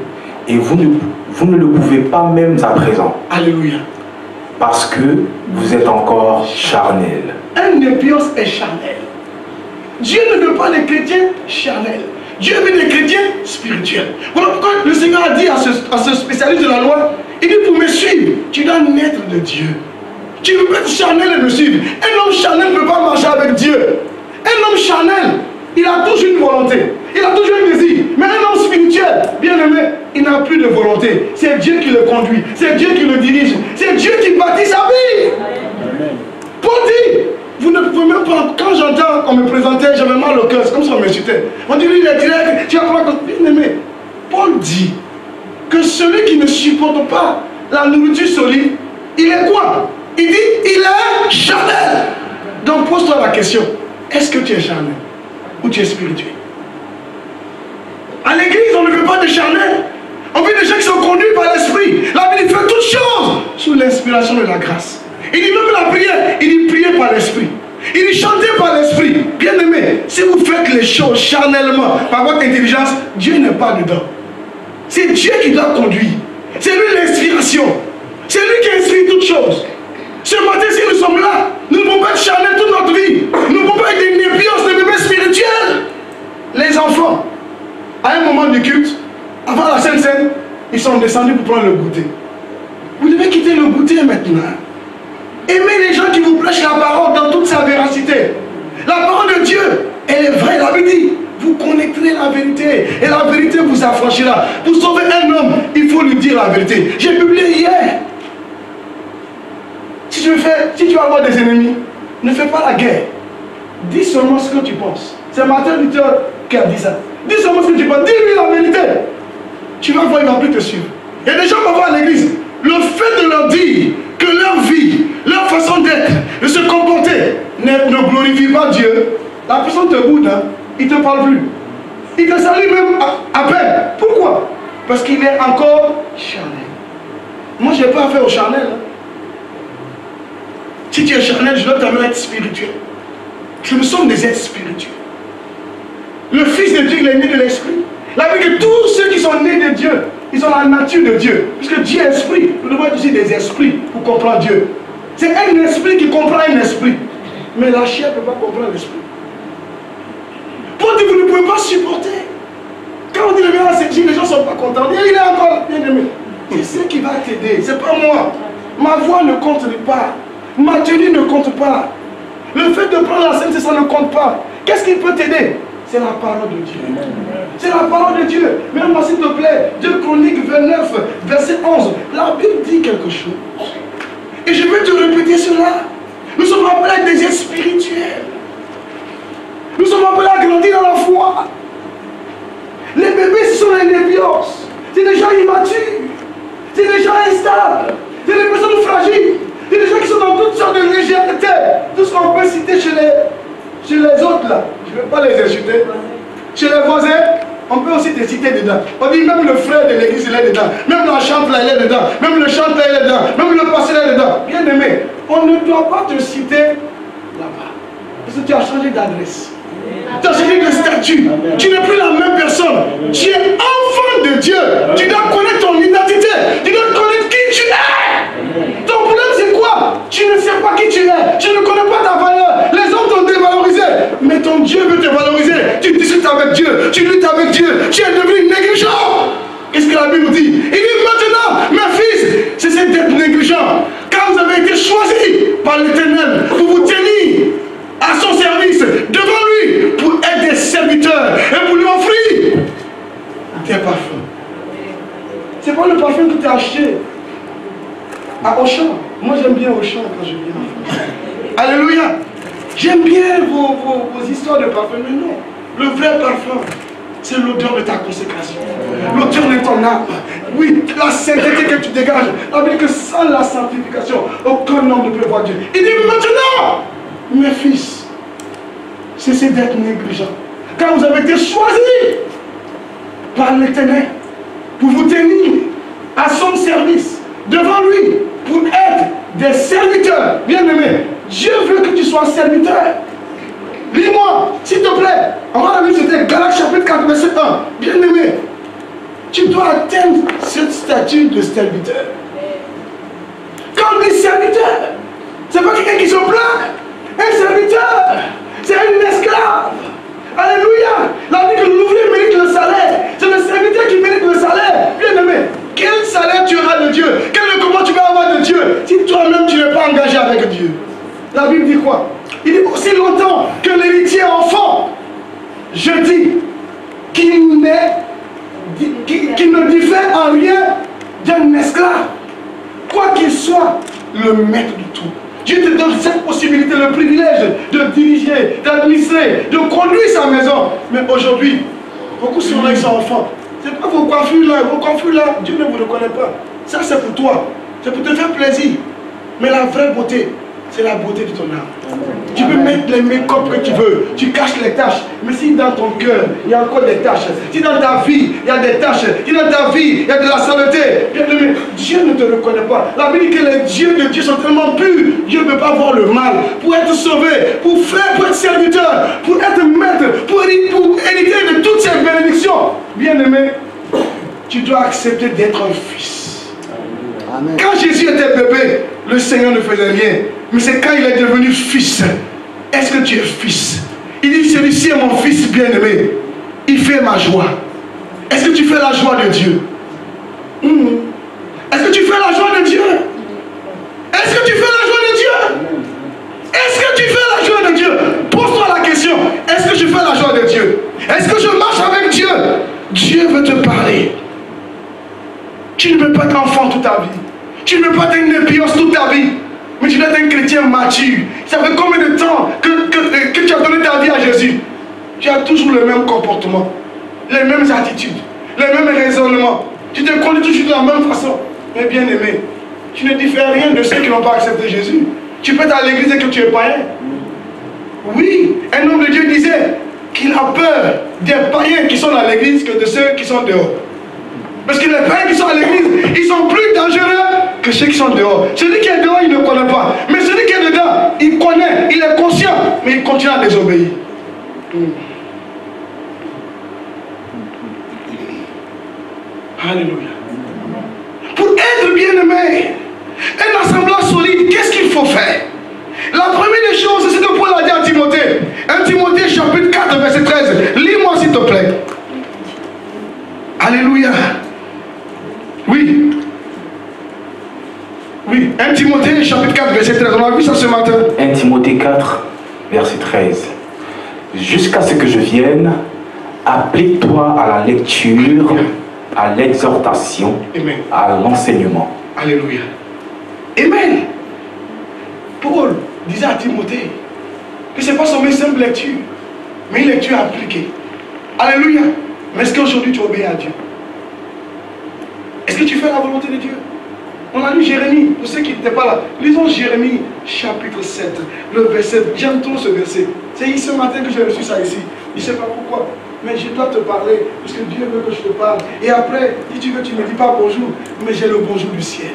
et vous ne le pouvez pas même à présent. Alléluia. Parce que vous êtes encore charnel. Un népios est charnel. Dieu ne veut pas des chrétiens charnels. Dieu veut des chrétiens spirituels. Voilà pourquoi le Seigneur a dit à ce spécialiste de la loi, il dit pour me suivre, tu dois naître de Dieu. Tu ne peux pas être charnel et me suivre. Un homme charnel ne peut pas marcher avec Dieu. Un homme charnel, il a toujours une volonté. Il a toujours un désir. Mais un homme spirituel, bien aimé, il n'a plus de volonté. C'est Dieu qui le conduit. C'est Dieu qui le dirige. C'est Dieu qui bâtit sa vie. Paul dit, vous ne pouvez même pas, quand j'entends qu'on me présentait, j'avais mal au cœur, c'est comme ça qu'on m'insultait. On dit, lui, il est direct, tu as pas bien aimé. Paul dit que celui qui ne supporte pas la nourriture solide, il est quoi? Il dit, il est charnel. Donc pose-toi la question, est-ce que tu es charnel ou tu es spirituel? À l'église, on ne veut pas de charnel. On veut des gens qui sont conduits par l'esprit. La Bible fait toutes choses sous l'inspiration de la grâce. Il dit même la prière, il dit prier par l'esprit. Il dit chanter par l'esprit. Bien aimé, si vous faites les choses charnellement par votre intelligence, Dieu n'est pas dedans. C'est Dieu qui doit conduire. C'est lui l'inspiration. C'est lui qui inspire toutes choses. Ce matin, si nous sommes là, nous ne pouvons pas être charnels toute notre vie. Nous ne pouvons pas être des népios, des bébés spirituels. Les enfants, à un moment du culte, avant la Sainte Seine, ils sont descendus pour prendre le goûter. Vous devez quitter le goûter maintenant. Aimez les gens qui vous prêchent la parole dans toute sa véracité. La parole de Dieu, elle est vraie. La Bible dit, vous connaîtrez la vérité et la vérité vous affranchira. Pour sauver un homme, il faut lui dire la vérité. J'ai publié hier. Si tu vas avoir des ennemis, ne fais pas la guerre. Dis seulement ce que tu penses. C'est Martin Luther qui a dit ça. Dis seulement ce que tu penses. Dis-lui la vérité. Tu vas voir, il ne va plus te suivre. Il y a des gens qui vont voir à l'église. Le fait de leur dire que leur vie, leur façon d'être, de se comporter ne glorifie pas Dieu, la personne te boude, hein, il ne te parle plus. Il te salue même à peine. Pourquoi? Parce qu'il est encore charnel. Moi, je n'ai pas affaire au charnel. Hein. Si tu es charnel, je dois t'amener à être spirituel. Nous sommes des êtres spirituels. Le Fils de Dieu, il est né de l'Esprit. La vie que tous ceux qui sont nés de Dieu, ils ont la nature de Dieu. Puisque Dieu est esprit. Nous devons être aussi des esprits pour comprendre Dieu. C'est un esprit qui comprend un esprit. Mais la chair ne peut pas comprendre l'esprit. Pour dire que vous ne pouvez pas supporter. Quand on dit le bien à cette les gens ne sont pas contents. Il est encore bien aimé. C'est ce qui va t'aider. C'est pas moi. Ma voix ne compte pas. Ma tenue ne compte pas. Le fait de prendre la scène, ça ne compte pas. Qu'est-ce qui peut t'aider? C'est la parole de Dieu. C'est la parole de Dieu. Même moi, s'il te plaît, 2 Chroniques 29, verset 11. La Bible dit quelque chose. Et je vais te répéter cela. Nous sommes appelés à des êtres spirituels. Nous sommes appelés à grandir dans la foi. Les bébés, ce sont les nébios. C'est des gens immatures. C'est des gens instables. C'est des personnes fragiles. C'est des gens qui sont dans toutes sortes de légèreté. Tout ce qu'on peut citer chez les autres là. Je ne vais pas les insulter. Chez les voisins, on peut aussi te citer dedans. On dit même le frère de l'église, il est dedans. Même la chante là, il est dedans. Même le chanteur, il est dedans. Même le pasteur, il est dedans. Bien aimé, on ne doit pas te citer là-bas. Parce que tu as changé d'adresse. Tu as changé de statut. Tu n'es plus la même personne. Tu es enfant de Dieu. Tu dois connaître ton identité. Tu dois connaître qui tu es. Ton problème c'est quoi? Tu ne sais pas qui tu es. Tu ne connais pas ta valeur. Les hommes t'ont dévalorisé. Mais ton Dieu veut te valoriser. Tu discutes avec Dieu. Tu luttes avec Dieu. Tu es devenu négligent. Qu'est-ce que la Bible dit? Il dit maintenant, mes fils, cessez d'être négligents. Car vous avez été choisis par l'Éternel pour vous tenir à son service devant lui pour être des serviteurs et pour lui offrir des parfums. C'est pas le parfum que tu as acheté à Auchan. Moi j'aime bien Auchan quand je viens en France. Alléluia. J'aime bien vos histoires de parfum, mais non. Le vrai parfum, c'est l'odeur de ta consécration. L'odeur de ton âme. Oui, la sainteté que tu dégages. Avec que sans la sanctification, aucun homme ne peut voir Dieu. Il dit maintenant, mes fils, cessez d'être négligents. Car vous avez été choisis par l'Éternel pour vous tenir à son service, devant lui, pour être des serviteurs. Bien-aimés, Dieu veut que tu sois serviteur. Lis-moi, s'il te plaît. On va la lire, c'était Galates chapitre 4, verset 1. Bien-aimé, tu dois atteindre cette statut de serviteur. Quand on dit serviteur, c'est pas quelqu'un qui se plaint. Un serviteur, c'est un esclave. Alléluia. La dit que l'ouvrier mérite le salaire. C'est le serviteur qui mérite le salaire. Bien-aimé, quel salaire tu auras de Dieu? Quel comment tu vas avoir de Dieu si toi-même tu n'es pas engagé avec Dieu? La Bible dit quoi? Il dit aussi longtemps que l'héritier est enfant, je dis qu'il ne diffère en rien d'un esclave, quoi qu'il soit le maître du tout. Dieu te donne cette possibilité, le privilège de diriger, d'administrer, de conduire sa maison. Mais aujourd'hui, beaucoup sont là, ils sont enfants. C'est pas vos coiffures là, Dieu ne vous reconnaît pas. Ça c'est pour toi, c'est pour te faire plaisir. Mais la vraie beauté, c'est la beauté de ton âme. Tu peux mettre les make-up que tu veux, tu caches les taches, mais si dans ton cœur, il y a encore des taches, si dans ta vie, il y a des taches, si dans ta vie, il y a de la saleté, Dieu ne te reconnaît pas. La Bible dit que les dieux de Dieu sont tellement purs, Dieu ne peut pas voir le mal. Pour être sauvé, pour être serviteur, pour être maître, pour hériter de toutes ces bénédictions, bien-aimé, tu dois accepter d'être un fils. Amen. Quand Jésus était bébé, le Seigneur ne faisait rien. Mais c'est quand il est devenu fils. Est-ce que tu es fils? Il dit, celui-ci est mon fils bien-aimé. Il fait ma joie. Est-ce que tu fais la joie de Dieu? Est-ce que tu fais la joie de Dieu? Est-ce que tu fais la joie de Dieu? Est-ce que tu fais la joie de Dieu? Pose-toi la question. Est-ce que je fais la joie de Dieu? Est-ce que je marche avec Dieu? Dieu veut te parler. Tu ne peux pas être enfant toute ta vie. Tu ne peux pas être une népios toute ta vie. Mais tu dois être un chrétien mature. Ça fait combien de temps que tu as donné ta vie à Jésus? Tu as toujours le même comportement, les mêmes attitudes, les mêmes raisonnements. Tu te conduis toujours de la même façon. Mais bien aimé, tu ne diffères rien de ceux qui n'ont pas accepté Jésus. Tu peux être à l'église et que tu es païen. Oui, un homme de Dieu disait qu'il a peur des païens qui sont dans l'église que de ceux qui sont dehors. Parce que les païens qui sont à l'église, ils sont plus dangereux que ceux qui sont dehors. Celui qui est dehors, il ne connaît pas. Mais celui qui est dedans, il connaît, il est conscient, mais il continue à désobéir. Alléluia. Pour être bien-aimé, un assemblage solide, qu'est-ce qu'il faut faire? La première des choses, c'est ce que Paul a dit à Timothée. 1 Timothée chapitre 4, verset 13. Lis-moi s'il te plaît. Alléluia. Oui. Oui. 1 Timothée chapitre 4, verset 13. On a vu ça ce matin. 1 Timothée 4, verset 13. Jusqu'à ce que je vienne, applique-toi à la lecture, à l'exhortation, à l'enseignement. Alléluia. Amen. Paul disait à Timothée que ce n'est pas seulement une simple lecture, mais une lecture appliquée. Alléluia. Mais est-ce qu'aujourd'hui tu obéis à Dieu? Est-ce que tu fais la volonté de Dieu? On a lu Jérémie, pour ceux qui n'étaient pas là. Lisons Jérémie chapitre 7, le verset. J'aime trop ce verset. C'est ce matin que j'ai reçu ça ici. Je ne sais pas pourquoi. Mais je dois te parler, parce que Dieu veut que je te parle. Et après, si tu veux, tu ne me dis pas bonjour, mais j'ai le bonjour du ciel.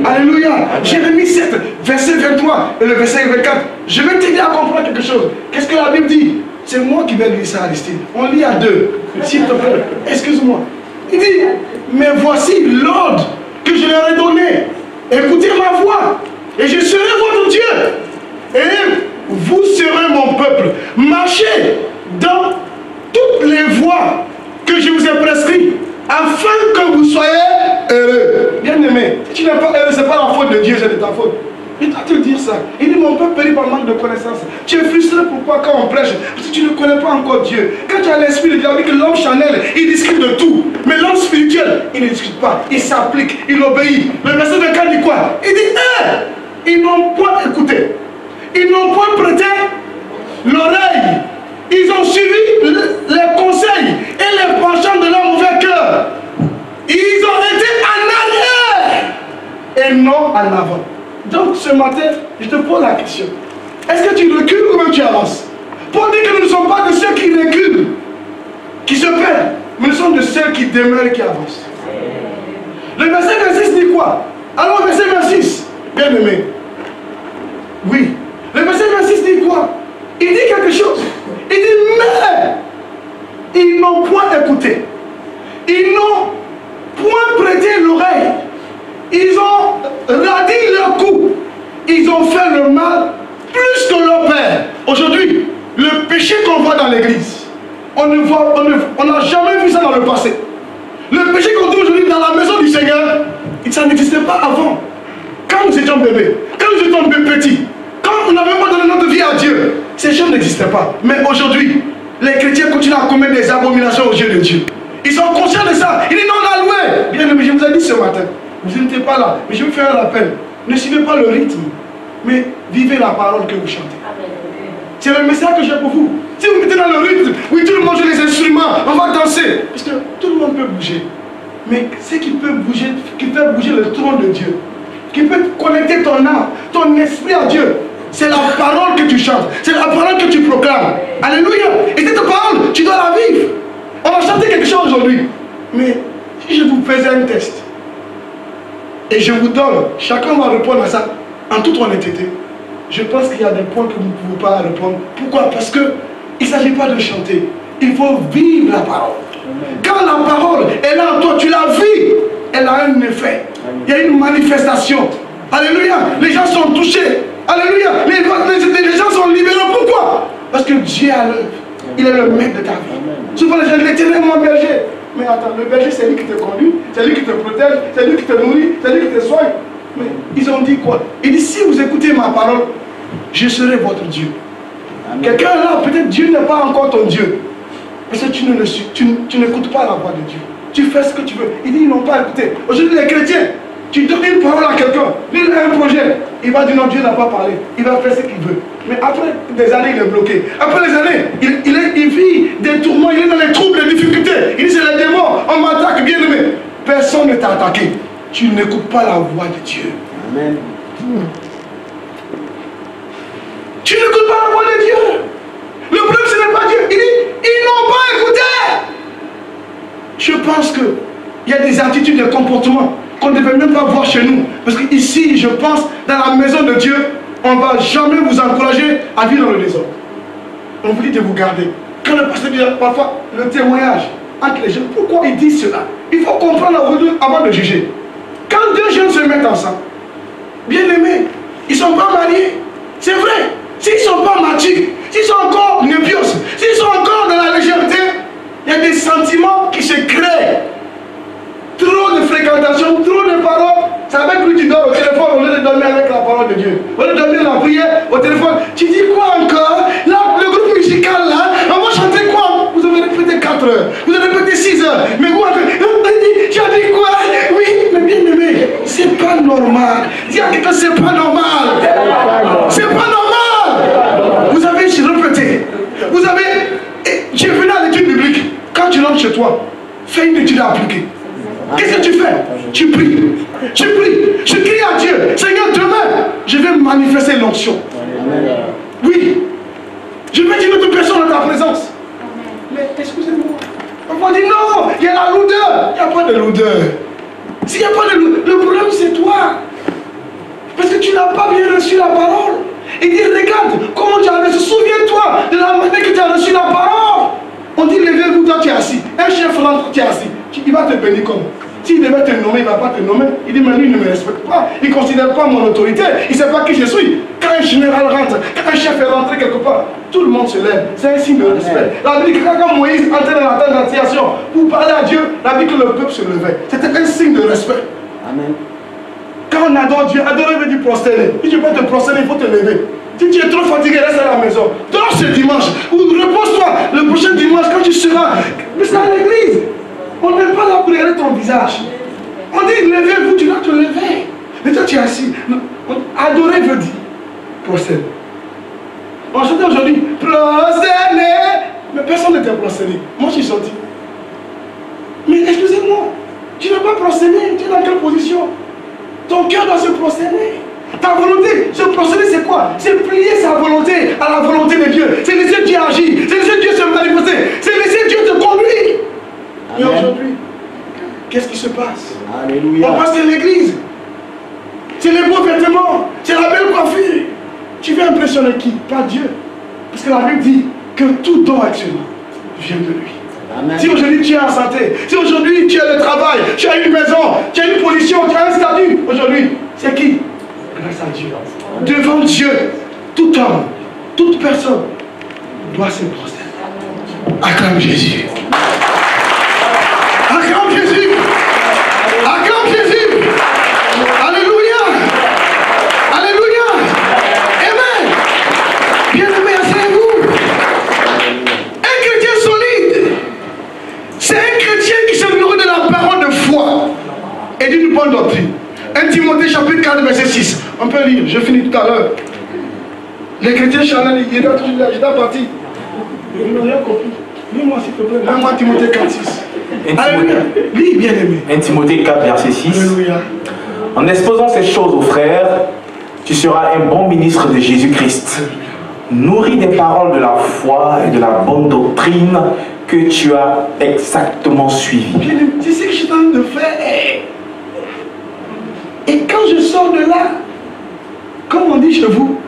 Alléluia. Jérémie 7, verset 23 et le verset 24. Je vais t'aider à comprendre quelque chose. Qu'est-ce que la Bible dit? C'est moi qui vais lire ça, Aristide. On lit à deux. S'il te plaît, excuse-moi. Il dit, mais voici l'ordre que je leur ai donné. Écoutez ma voix, et je serai votre Dieu. Et vous serez mon peuple. Marchez dans toutes les voies que je vous ai prescrites, afin que vous soyez heureux. Bien aimé, si tu n'es pas heureux, ce n'est pas la faute de Dieu, c'est de ta faute. Il doit te dire ça. Il dit, mon peuple périt par manque de connaissance. Tu es frustré pourquoi quand on prêche? Parce que tu ne connais pas encore Dieu. Quand tu as l'esprit de Dieu, avec l'homme charnel, il discute de tout. Mais l'homme spirituel, il ne discute pas. Il s'applique, il obéit. Le verset de Can dit quoi? Il dit, ils n'ont point écouté. Ils n'ont point prêté l'oreille. Ils ont suivi les conseils et les penchants de leur mauvais cœur. Ils ont été en arrière et non en avant. Donc ce matin, je te pose la question. Est-ce que tu recules ou même tu avances? Pour dire que nous ne sommes pas de ceux qui reculent, qui se perdent, mais nous sommes de ceux qui demeurent et qui avancent. Le verset 26 dit quoi? Alors le verset 26, bien aimé. Oui. Le verset 26 dit quoi? Il dit quelque chose. Il dit, mais ils n'ont point écouté. Ils n'ont point prêté l'oreille. Ils ont radis leur cou. Ils ont fait le mal plus que leur père. Aujourd'hui, le péché qu'on voit dans l'église, on n'a jamais vu ça dans le passé. Le péché qu'on trouve aujourd'hui dans la maison du Seigneur, ça n'existait pas avant. Quand nous étions bébés, quand nous étions petits, quand on n'avait pas donné notre vie à Dieu, ces choses n'existaient pas. Mais aujourd'hui, les chrétiens continuent à commettre des abominations aux yeux de Dieu. Ils sont conscients de ça. Ils disent non, on a loué. Bien aimé, je vous ai dit ce matin, vous n'étiez pas là, mais je vais vous faire un rappel. Ne suivez pas le rythme, mais vivez la parole que vous chantez. C'est le message que j'ai pour vous. Si vous mettez dans le rythme, oui, tout le monde joue les instruments, on va danser. Parce que tout le monde peut bouger. Mais ce qui peut bouger, qui fait bouger le trône de Dieu, qui peut connecter ton âme, ton esprit à Dieu, c'est la parole que tu chantes, c'est la parole que tu proclames. Alléluia. Et cette parole, tu dois la vivre. On va chanter quelque chose aujourd'hui. Mais si je vous faisais un test, et je vous donne, chacun va répondre à ça en toute honnêteté, je pense qu'il y a des points que vous ne pouvez pas répondre. Pourquoi? Parce qu'il ne s'agit pas de chanter. Il faut vivre la parole. Quand la parole est là en toi, tu la vis, elle a un effet. Il y a une manifestation. Alléluia. Les gens sont touchés. Alléluia. Les gens sont libérés. Pourquoi? Parce que Dieu a l'œuvre. Il est le maître de ta vie. Souvent les gens disent, l'Éternel est mon berger. Mais attends, le berger c'est lui qui te conduit, c'est lui qui te protège, c'est lui qui te nourrit, c'est lui qui te soigne. Mais ils ont dit quoi? Il dit, si vous écoutez ma parole, je serai votre Dieu. Quelqu'un là, peut-être Dieu n'est pas encore ton Dieu. Parce que tu n'écoutes pas la voix de Dieu. Tu fais ce que tu veux. Il dit, ils n'ont pas écouté. Aujourd'hui, les chrétiens, tu donnes une parole à quelqu'un, il a un projet, il va dire non, Dieu n'a pas parlé, il va faire ce qu'il veut. Mais après des années, il est bloqué. Après les années, il vit des tourments, il est dans les troubles, les difficultés. Il dit, c'est les démons, on m'attaque, bien aimé. Personne ne t'a attaqué. Tu n'écoutes pas la voix de Dieu. Amen. Tu n'écoutes pas la voix de Dieu. Le problème, ce n'est pas Dieu. Il dit, ils n'ont pas écouté. Je pense qu'il y a des attitudes, des comportements qu'on ne devait même pas voir chez nous. Parce qu'ici, je pense, dans la maison de Dieu, on ne va jamais vous encourager à vivre dans le désordre. On vous dit de vous garder. Quand le pasteur dit parfois le témoignage entre les gens, pourquoi il dit cela? Il faut comprendre avant de juger. Quand deux jeunes se mettent ensemble, bien aimés, ils ne sont pas mariés. C'est vrai. S'ils ne sont pas matures, s'ils sont encore nébios, s'ils sont encore dans la légèreté, il y a des sentiments qui se créent. Trop de fréquentation, trop de paroles. C'est avec lui que tu dors au téléphone au lieu de dormir avec la parole de Dieu. Au lieu de dormir la prière au téléphone. Tu dis quoi encore? Là, le groupe musical là, on va chanter quoi? Vous avez répété 4 heures, vous avez répété 6 heures. Mais vous, tu as dit quoi? Oui, mais bien aimé, c'est pas normal. Dis à quelqu'un, c'est pas normal. C'est pas normal. Vous avez répété. Vous avez. J'ai venu à l'étude biblique. Quand tu rentres chez toi, fais une étude appliquée. Qu'est-ce que tu fais? Tu pries. Tu pries. Tu cries à Dieu. Seigneur, demain, je vais manifester l'onction. Oui. Je vais dire notre personne dans ta présence. Mais excusez-moi. On va dire non, il y a la lourdeur. Il n'y a pas de lourdeur. S'il n'y a pas de lourdeur, le problème c'est toi. Parce que tu n'as pas bien reçu la parole. Il dit, regarde comment tu as reçu. Souviens-toi de la manière que tu as reçu la parole. On dit, levez-vous, toi tu es assis. Un chef rentre, tu es assis. Il va te bénir comment? S'il devait te nommer, il ne va pas te nommer. Il dit, mais lui, il ne me respecte pas. Il ne considère pas mon autorité. Il ne sait pas qui je suis. Quand un général rentre, quand un chef est rentré quelque part, tout le monde se lève. C'est un signe de respect. La Bible dit que quand Moïse entrait dans la tente d'annonciation pour parler à Dieu, la Bible dit que le peuple se levait. C'était un signe de respect. Amen. Quand on adore Dieu, adorer veut dire prosterner. Si tu peux te prosterner, il faut te lever. Si tu es trop fatigué, reste à la maison. Dors ce dimanche. Ou repose-toi le prochain dimanche quand tu seras. Mais c'est à l'église. On n'est pas là pour regarder ton visage. On dit levez-vous, tu dois te lever. Mais toi tu es assis. Adorer veut dire prosterner. On chantait aujourd'hui prosterner. Mais personne n'était prosterné. Moi je suis sorti. Mais excusez-moi, tu n'as pas prosterné. Tu es dans quelle position? Ton cœur doit se prosterner. Ta volonté, se prosterner c'est quoi? C'est plier sa volonté à la volonté de Dieu. C'est laisser Dieu agir. C'est laisser Dieu se manifester. C'est laisser Dieu te conduire. Et aujourd'hui, qu'est-ce qui se passe? Alléluia. On passe de l'église. C'est les beaux vêtements. C'est la belle coiffure. Tu veux impressionner qui? Pas Dieu. Parce que la Bible dit que tout don actuellement vient de lui. Amen. Si aujourd'hui tu es en santé, si aujourd'hui tu as le travail, tu as une maison, tu as une position, tu as un statut, aujourd'hui, c'est qui? Grâce à Dieu. Devant Dieu, tout homme, toute personne doit se prosterner. Acclame Jésus. Acclame Jésus. Acclame Jésus. Alléluia. Alléluia. Amen. Bien-aimé, asseyez-vous. Un chrétien solide, c'est un chrétien qui se nourrit de la parole de foi et d'une bonne doctrine. 1 Timothée chapitre 4 verset 6. On peut lire, je finis tout à l'heure. Les chrétiens charnels, ils doivent toujours là, je dois partir. Ils n'ont rien compris. Lis-moi s'il te plaît. 1 Timothée 4, 6. Alléluia. Lis, bien aimé. 1 Timothée 4 verset 6. Alléluia. En exposant ces choses aux frères, tu seras un bon ministre de Jésus-Christ, nourri des paroles de la foi et de la bonne doctrine que tu as exactement suivies. C'est ce que je suis en train de faire. Et quand je sors de là, comme on dit chez vous,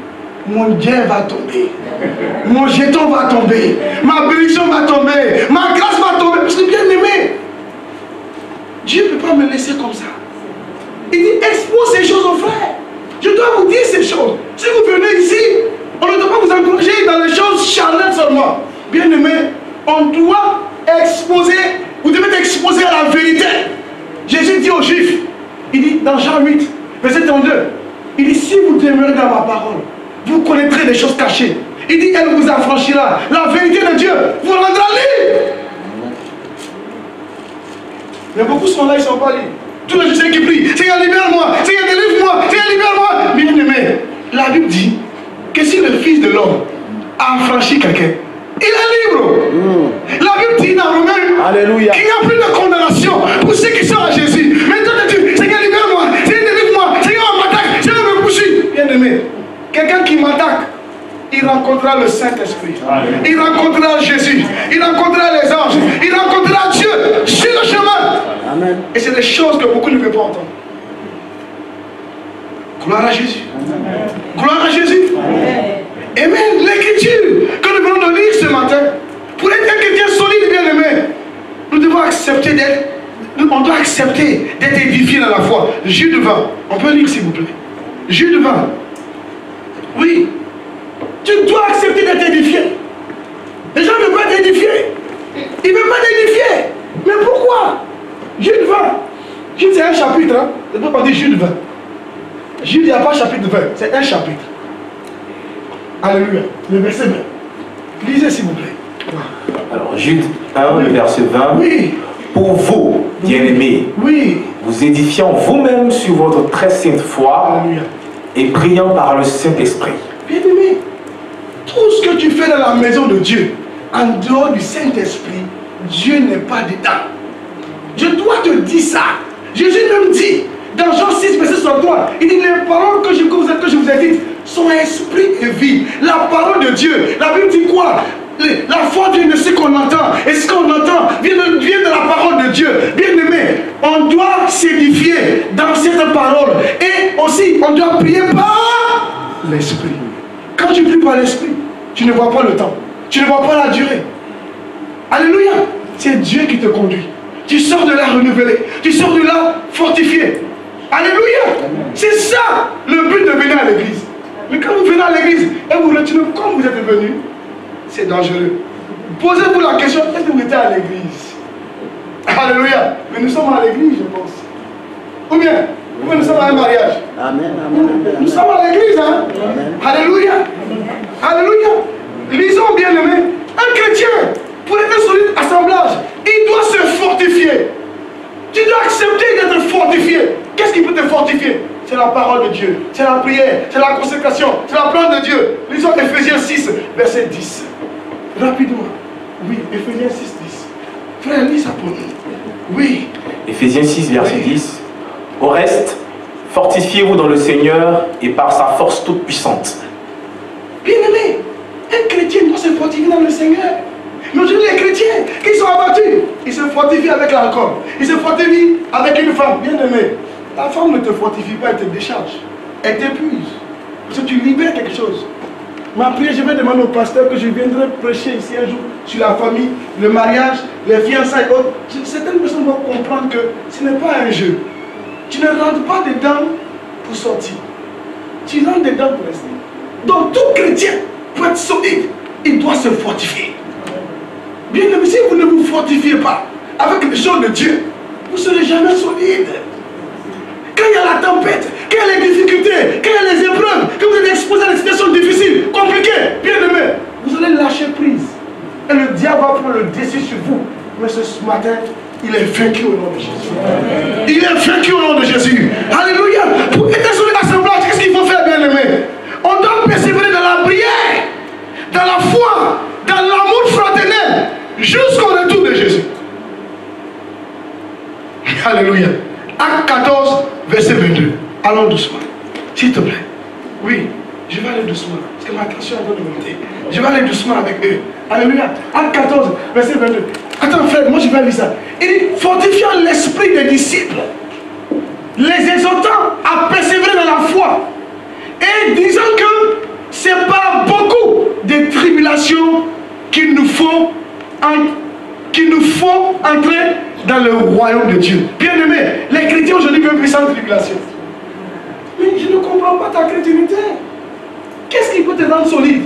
mon Dieu va tomber. Mon jeton va tomber. Ma bénédiction va tomber. Ma grâce va tomber. Parce que bien aimé, Dieu ne peut pas me laisser comme ça. Il dit, expose ces choses aux frères. Je dois vous dire ces choses. Si vous venez ici, on ne doit pas vous encourager dans les choses charnelles seulement. Bien aimé, on doit exposer, vous devez être exposé à la vérité. Jésus dit aux Juifs, il dit dans Jean 8, verset 32, il dit, si vous demeurez dans ma parole, vous connaîtrez des choses cachées. Il dit, elle vous affranchira. La vérité de Dieu vous rendra libre. Mais beaucoup sont là, ils ne sont pas libres. Tous les gens qui prient, Seigneur, libère-moi, Seigneur, délivre-moi, Seigneur, libère-moi. Bien aimé, la Bible dit que si le Fils de l'homme a affranchi quelqu'un, il est libre. La Bible dit dans Romains qu'il n'y a plus de condamnation pour ceux qui sont à Jésus. Maintenant, tu dis, Seigneur, libère-moi, Seigneur, délivre-moi, Seigneur, on m'attaque, Seigneur, me poursuit. Bien aimé, quelqu'un qui m'attaque, il rencontrera le Saint-Esprit. Il rencontrera Jésus. Il rencontrera les anges. Il rencontrera Dieu sur le chemin. Amen. Et c'est des choses que beaucoup ne peuvent pas entendre. Gloire à Jésus. Amen. Gloire à Jésus. Amen. Amen. L'écriture que nous venons de lire ce matin, pour être un chrétien solide, bien aimé, nous devons accepter d'être, on doit accepter d'être édifié dans la foi. Jus de vin. On peut lire s'il vous plaît. Jus de vin. Oui. Tu dois accepter d'être édifié. Les gens ne veulent pas t'édifier. Ils ne veulent pas t'édifier. Mais pourquoi? Jude 20. Jude c'est un chapitre. Hein? Je ne peux pas dire Jude 20. Jude, il n'y a pas chapitre 20. C'est un chapitre. Alléluia. Le verset 20. Lisez s'il vous plaît. Alors Jude 1, le verset 20. Oui. Pour vous, bien-aimés, oui, vous édifiant vous-même sur votre très sainte foi. Alléluia. Et priant par le Saint-Esprit. Bien-aimé, tout ce que tu fais dans la maison de Dieu, en dehors du Saint-Esprit, Dieu n'est pas dedans. Je dois te dire ça. Jésus même dit, dans Jean 6, verset 63, il dit, les paroles que je vous ai dites sont esprit et vie. La parole de Dieu. La Bible dit quoi? La foi vient de ce qu'on entend. Et ce qu'on entend vient de la parole de Dieu. Bien aimé, on doit s'édifier dans cette parole. Et aussi, on doit prier par l'esprit. Quand tu pries par l'esprit, tu ne vois pas le temps. Tu ne vois pas la durée. Alléluia. C'est Dieu qui te conduit. Tu sors de là renouvelé. Tu sors de là fortifié. Alléluia. C'est ça le but de venir à l'église. Mais quand vous venez à l'église et vous retenez comme vous êtes venu, c'est dangereux. Posez-vous la question, est-ce que vous étiez à l'église? Alléluia. Mais nous sommes à l'église, je pense. Ou bien nous sommes à un mariage. Amen. Nous sommes à l'église, hein? Alléluia. Alléluia. Lisons, bien aimé. Un chrétien, pour être un solide assemblage, il doit se fortifier. Tu dois accepter d'être fortifié. Qu'est-ce qui peut te fortifier? C'est la parole de Dieu, c'est la prière, c'est la consécration, c'est la parole de Dieu. Lisons Ephésiens 6, verset 10. Rapidement. Oui, Ephésiens 6, 10. Frère, lis ça pour nous. Oui. Ephésiens 6, verset 10. Au reste, fortifiez-vous dans le Seigneur et par sa force toute puissante. Bien-aimé, un chrétien doit se fortifier dans le Seigneur. Mais aujourd'hui, les chrétiens qui sont abattus, ils se fortifient avec l'alcool. Ils se fortifient avec une femme. Bien-aimé, la femme ne te fortifie pas, elle te décharge. Elle t'épuise. Parce que tu libères quelque chose. Ma prière, je vais demander au pasteur que je viendrai prêcher ici un jour sur la famille, le mariage, les fiançailles et autres. Certaines personnes vont comprendre que ce n'est pas un jeu. Tu ne rentres pas dedans pour sortir. Tu rentres dedans pour rester. Donc tout chrétien, pour être solide, il doit se fortifier. Bien aimé, si vous ne vous fortifiez pas avec les choses de Dieu, vous ne serez jamais solide. Quand il y a la tempête, quand il y a les difficultés, quand il y a les épreuves, quand vous êtes exposé à des situations difficiles, compliquées, bien aimé, vous allez lâcher prise. Et le diable va prendre le dessus sur vous. Mais ce matin, il est vaincu au nom de Jésus. Il est vaincu au nom de Jésus. Alléluia. Pour être sur l'assemblage, qu'est-ce qu'il faut faire, bien aimé? On doit persévérer dans la prière, dans la foi, dans l'amour fraternel, jusqu'au retour de Jésus. Alléluia. Acte 14, verset 22. Allons doucement. S'il te plaît. Oui, je vais aller doucement. Parce que ma tension est en train de monter. Je vais aller doucement avec eux. Alléluia. Acte 14, verset 22. Attends, frère, moi je vais lire ça. Il dit, fortifiant l'esprit des disciples, les exhortant à persévérer dans la foi, et disant que c'est pas beaucoup de tribulations qu'il nous faut entrer dans le royaume de Dieu. Bien aimé, les chrétiens aujourd'hui veulent plus sans tribulation. Mais je ne comprends pas ta chrétienté. Qu'est-ce qui peut te rendre solide?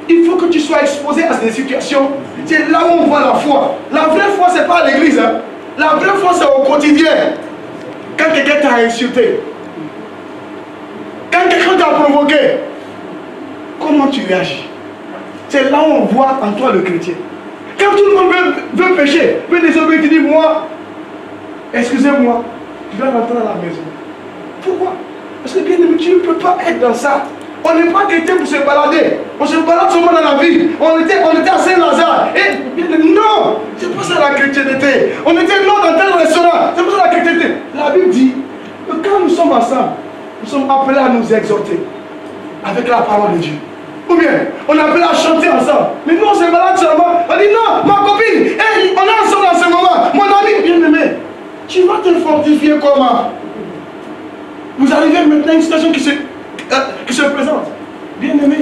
Il faut que tu sois exposé à ces situations. C'est là où on voit la foi. La vraie foi, ce n'est pas à l'église. Hein. La vraie foi, c'est au quotidien. Quand quelqu'un t'a insulté, quand quelqu'un t'a provoqué, comment tu réagis? C'est là où on voit en toi le chrétien. Quand tout le monde veut pécher, veut désobéir, tu dis, moi, excusez-moi, je vais rentrer à la maison. Pourquoi? Parce que bien aimé, tu ne peux pas être dans ça. On n'est pas chrétien pour se balader. On se balade seulement dans la vie. On était à Saint-Lazare. Et bien aimé, non, c'est pas ça la chrétienté. On était non dans tel restaurant. C'est pas ça la chrétienté. La Bible dit que quand nous sommes ensemble, nous sommes appelés à nous exhorter avec la parole de Dieu. Ou bien, on est appelé à chanter ensemble. Mais nous, on se balade seulement. On dit non, ma copine, hey, on est ensemble en ce moment. Mon ami, bien aimé, tu vas te fortifier comment? Vous arrivez maintenant à une situation qui se présente. Bien aimé,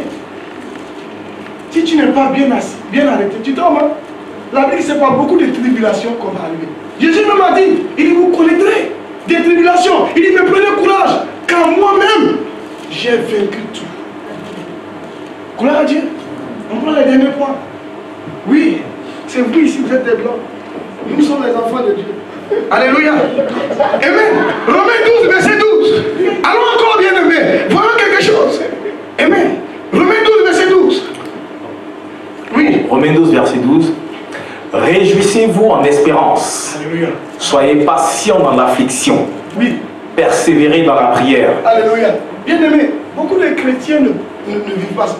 si tu n'es pas bien assis, bien arrêté, tu tombes. Hein? La Bible, c'est pas beaucoup de tribulations qu'on va arriver. Jésus même a dit, il dit, vous connaîtrez des tribulations. Il dit, mais prenez courage, car moi-même, j'ai vaincu tout. Gloire à Dieu. On prend les derniers points. Oui, c'est vous ici, vous êtes des blancs. Nous sommes les enfants de Dieu. Alléluia. Amen. Romains 12, verset 12. Allons encore, bien aimé. Voyons quelque chose. Amen. Romains 12, verset 12. Oui. Romains 12, verset 12. Réjouissez-vous en espérance. Alléluia. Soyez patients dans l'affliction. Oui. Persévérez dans la prière. Alléluia. Bien aimé, beaucoup de chrétiens ne vivent pas ça.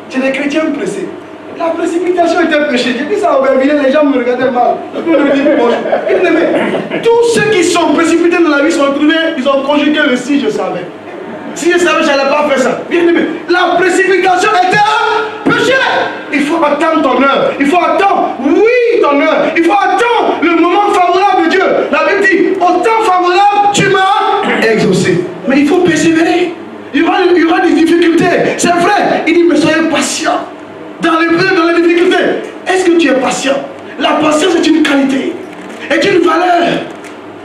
C'est des chrétiens pressés. La précipitation était un péché. J'ai dit ça au Berville, les gens me regardaient mal. Je me dis bonjour. Tous ceux qui sont précipités dans la vie sont retrouvés, ils ont conjugué le si je savais. Si je savais, je n'allais pas faire ça. Bien aimé, la précipitation était un péché. Il faut attendre ton heure. Il faut attendre, oui, ton heure. Il faut attendre le moment favorable de Dieu. La Bible dit, au temps favorable, tu m'as exaucé. Mais il faut persévérer. Il y aura des difficultés. C'est vrai. Il dit, mais soyez patient. Dans les difficultés. Est-ce que tu es patient? La patience est une qualité. Est une valeur.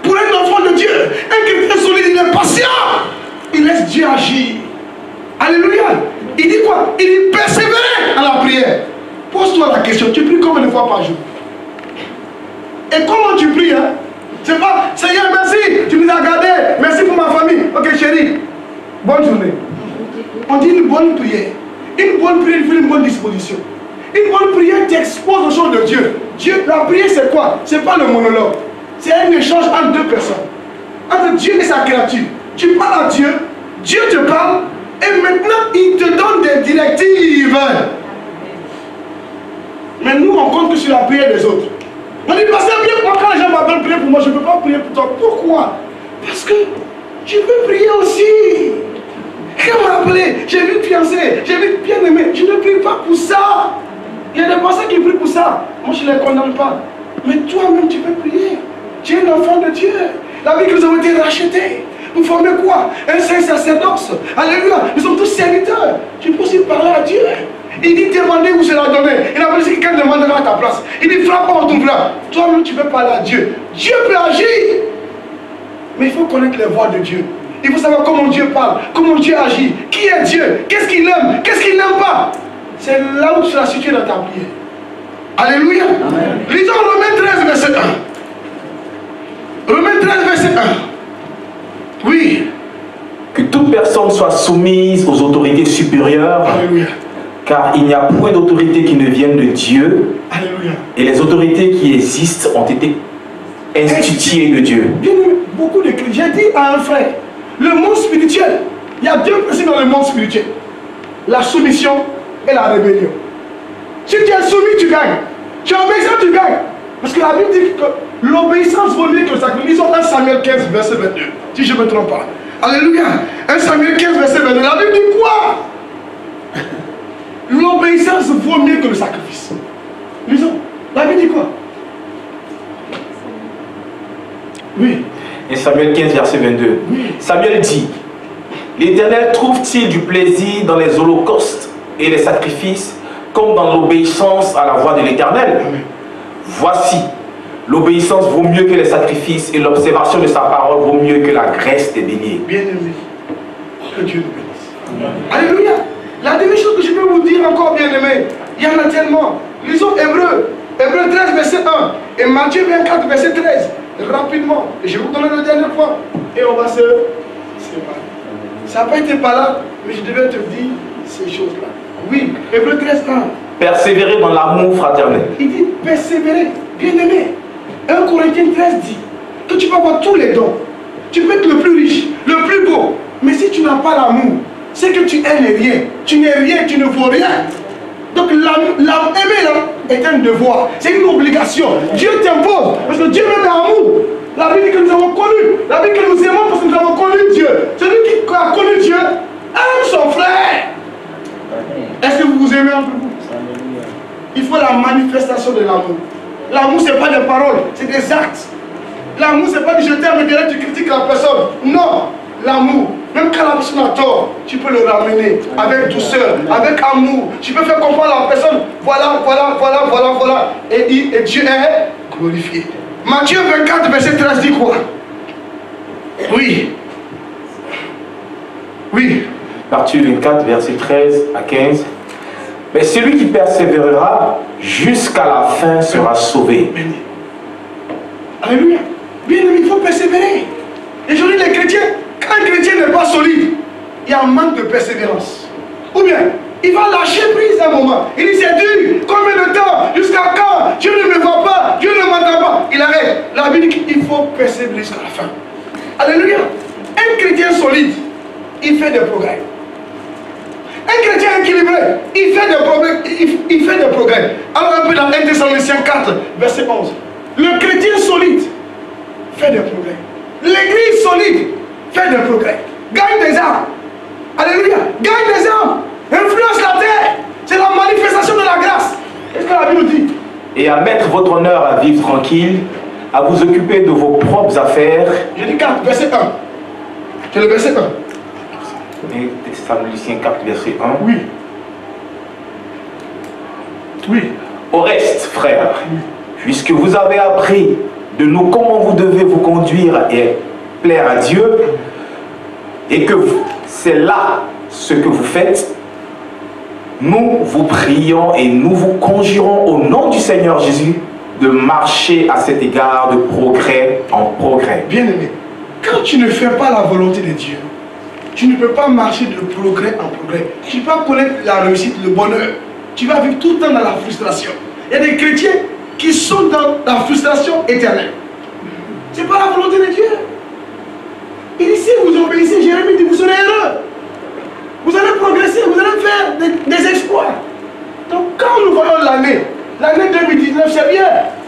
Pour un enfant de Dieu, un chrétien solide, il est patient. Il laisse Dieu agir. Alléluia. Il dit quoi? Il dit persévérer à la prière. Pose-toi la question, tu pries combien de fois par jour? Et comment tu pries, hein? C'est pas, Seigneur, merci, tu nous as gardés, merci pour ma famille. Ok, chérie, bonne journée. On dit une bonne prière. Une bonne prière, il faut une bonne disposition. Une bonne prière t'expose aux choses de Dieu. La prière, c'est quoi? C'est pas le monologue. C'est un échange entre deux personnes. Entre Dieu et sa créature. Tu parles à Dieu, Dieu te parle, et maintenant il te donne des directives. Mais nous on compte que sur la prière des autres. On dit, pasteur, bien moi quand les gens m'appellent prier pour moi, je ne peux pas prier pour toi. Pourquoi? Parce que tu peux prier aussi. Quand m'a appelé, j'ai vu fiancé, j'ai vu bien-aimé, je ne prie pas pour ça. Il y a des personnes qui prient pour ça. Moi je ne les condamne pas. Mais toi-même tu peux prier. Tu es un enfant de Dieu. La vie que nous avons été rachetés. Vous formez quoi? Un saint sacerdoce. Alléluia. Nous sommes tous serviteurs. Tu peux aussi parler à Dieu. Il dit demandez, vous sera donné. Il n'a pas dit quelqu'un demandera à ta place. Il dit frappe, on t'ouvrira. Toi-même tu peux parler à Dieu. Dieu peut agir. Mais il faut connaître les voies de Dieu. Il faut savoir comment Dieu parle, comment Dieu agit. Qui est Dieu? Qu'est-ce qu'il aime? Qu'est-ce qu'il n'aime pas? C'est là où tu seras situé dans ta prière. Alléluia. Amen. Lisons Romains 13, verset 1. Romains 13, verset 1. Oui. Que toute personne soit soumise aux autorités supérieures. Alléluia. Car il n'y a point d'autorité qui ne vienne de Dieu. Alléluia. Et les autorités qui existent ont été instituées de Dieu. Bien, beaucoup de chrétiens. J'ai dit à un frère, le monde spirituel, il y a deux principes dans le monde spirituel. La soumission et la rébellion. Si tu es soumis, tu gagnes. Tu es obéissant, tu gagnes. Parce que la Bible dit que l'obéissance vaut mieux que le sacrifice. Lisons 1 Samuel 15, verset 22. Si je ne me trompe pas. Alléluia. 1 Samuel 15, verset 22. La Bible dit quoi? L'obéissance vaut mieux que le sacrifice. Lisons. La Bible dit quoi? Oui. Et Samuel 15, verset 22. Oui. Samuel dit, l'Éternel trouve-t-il du plaisir dans les holocaustes et les sacrifices comme dans l'obéissance à la voix de l'Éternel? Voici, l'obéissance vaut mieux que les sacrifices et l'observation de sa parole vaut mieux que la graisse des béliers. Bien-aimé, que Dieu nous bénisse. Alléluia. La dernière chose que je peux vous dire encore, bien-aimé, il y en a tellement. Lisons Hébreux 13, verset 1 et Matthieu 24, verset 13. Rapidement. Et je vais vous donner le dernier point. Et on va se séparer. Ça n'a pas été par là, mais je devais te dire ces choses-là. Oui, Hébreux 13, 1. Persévérer dans l'amour fraternel. Il dit persévérer, bien-aimé. 1 Corinthiens 13 dit que tu peux avoir tous les dons. Tu peux être le plus riche, le plus beau. Mais si tu n'as pas l'amour, c'est que tu n'es rien. Tu n'es rien, tu ne vaux rien. Donc aimer là est un devoir, c'est une obligation. Dieu t'impose, parce que Dieu même est amour. La Bible dit que nous avons connu, la Bible dit que nous aimons parce que nous avons connu Dieu. Celui qui a connu Dieu aime son frère. Est-ce que vous vous aimez entre vous? Il faut la manifestation de l'amour. L'amour, ce n'est pas des paroles, c'est des actes. L'amour, ce n'est pas du je t'aime et derrière tu critiques la personne. Non, l'amour, même quand la personne a tort, tu peux le ramener avec douceur, avec amour. Tu peux faire comprendre à la personne, voilà. Et Dieu est glorifié. Matthieu 24, verset 13 dit quoi? Oui. Oui. Matthieu 24, verset 13 à 15. Mais celui qui persévérera jusqu'à la fin sera sauvé. Alléluia. Bien aimé, il faut persévérer. Et aujourd'hui, les chrétiens, quand un chrétien n'est pas solide, il y a un manque de persévérance. Ou bien, il va lâcher prise à un moment. Il dit c'est dur. Combien de temps? Jusqu'à quand? Dieu ne me voit pas. Dieu ne m'entend pas. Il arrête. La Bible dit qu'il faut persévérer jusqu'à la fin. Alléluia. Un chrétien solide, il fait des progrès. Un chrétien équilibré, il fait des problèmes, il fait des progrès. Alors un peu dans 1 Thessaloniciens 4, verset 11. Le chrétien solide fait des progrès. L'église solide fait des progrès. Gagne des âmes. Alléluia. Gagne des âmes. Influence la terre. C'est la manifestation de la grâce. Qu'est-ce que la Bible nous dit? Et à mettre votre honneur à vivre tranquille, à vous occuper de vos propres affaires. Je dis 4, verset 1. C'est le verset 1. 1 Thessaloniciens 4, verset 1. Oui. Oui. Au reste, frères, puisque vous avez appris de nous comment vous devez vous conduire et plaire à Dieu, et que c'est là ce que vous faites, nous vous prions et nous vous conjurons au nom du Seigneur Jésus de marcher à cet égard de progrès en progrès. Bien-aimé, quand tu ne fais pas la volonté de Dieu, tu ne peux pas marcher de progrès en progrès. Tu ne peux pas connaître la réussite, le bonheur. Tu vas vivre tout le temps dans la frustration. Il y a des chrétiens qui sont dans la frustration éternelle. Ce n'est pas la volonté de Dieu. Il dit, si vous obéissez, Jérémie dit, vous serez heureux. Vous allez progresser, vous allez faire des exploits. Donc quand nous voyons l'année 2019, c'est bien.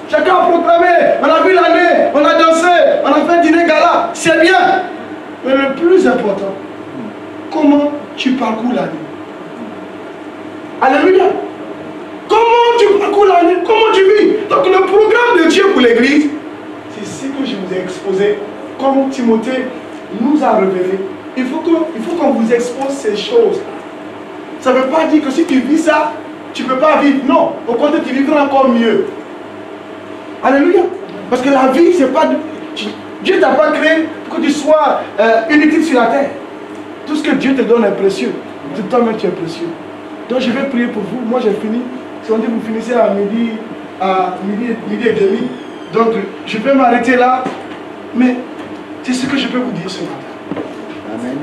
Chacun a proclamé, on a vu l'année, on a dansé, on a fait dîner gala, c'est bien. Mais le plus important, comment tu parcours l'année? Alléluia. Comment tu parcours l'année? Comment tu vis? Donc le programme de Dieu pour l'église, c'est ce que je vous ai exposé, comme Timothée nous a révélé. Il faut qu'on vous expose ces choses. Ça ne veut pas dire que si tu vis ça, tu ne peux pas vivre. Non, au contraire, tu vivras encore mieux. Alléluia. Parce que la vie, c'est pas... Dieu ne t'a pas créé pour que tu sois inutile sur la terre. Tout ce que Dieu te donne est précieux. Toi-même, tu es précieux. Donc je vais prier pour vous. Moi, j'ai fini. Si on dit que vous finissez à midi et demi. Donc, je vais m'arrêter là. Mais c'est ce que je peux vous dire ce matin. Amen.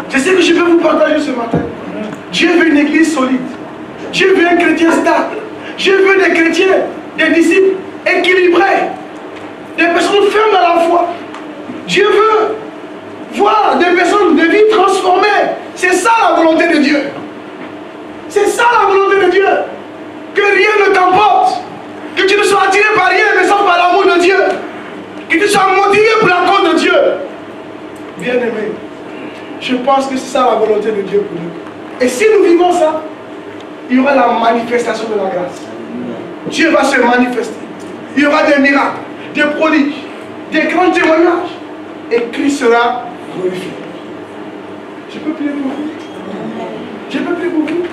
C'est ce que je peux vous partager ce matin. Dieu veut une église solide. Dieu veut un chrétien stable. Dieu veut des chrétiens, des disciples équilibrés. Des personnes fermes dans la foi. Dieu veut voir des personnes de vie transformées. C'est ça la volonté de Dieu. C'est ça la volonté de Dieu. Que rien ne t'emporte. Que tu ne sois attiré par rien, mais sauf par l'amour de Dieu. Que tu sois motivé pour la cause de Dieu. Bien-aimé, je pense que c'est ça la volonté de Dieu pour nous. Et si nous vivons ça, il y aura la manifestation de la grâce. Dieu va se manifester. Il y aura des miracles, des prodiges, des grands témoignages. Et Christ sera glorifié. Je peux prier pour vous? Je peux prier pour vous?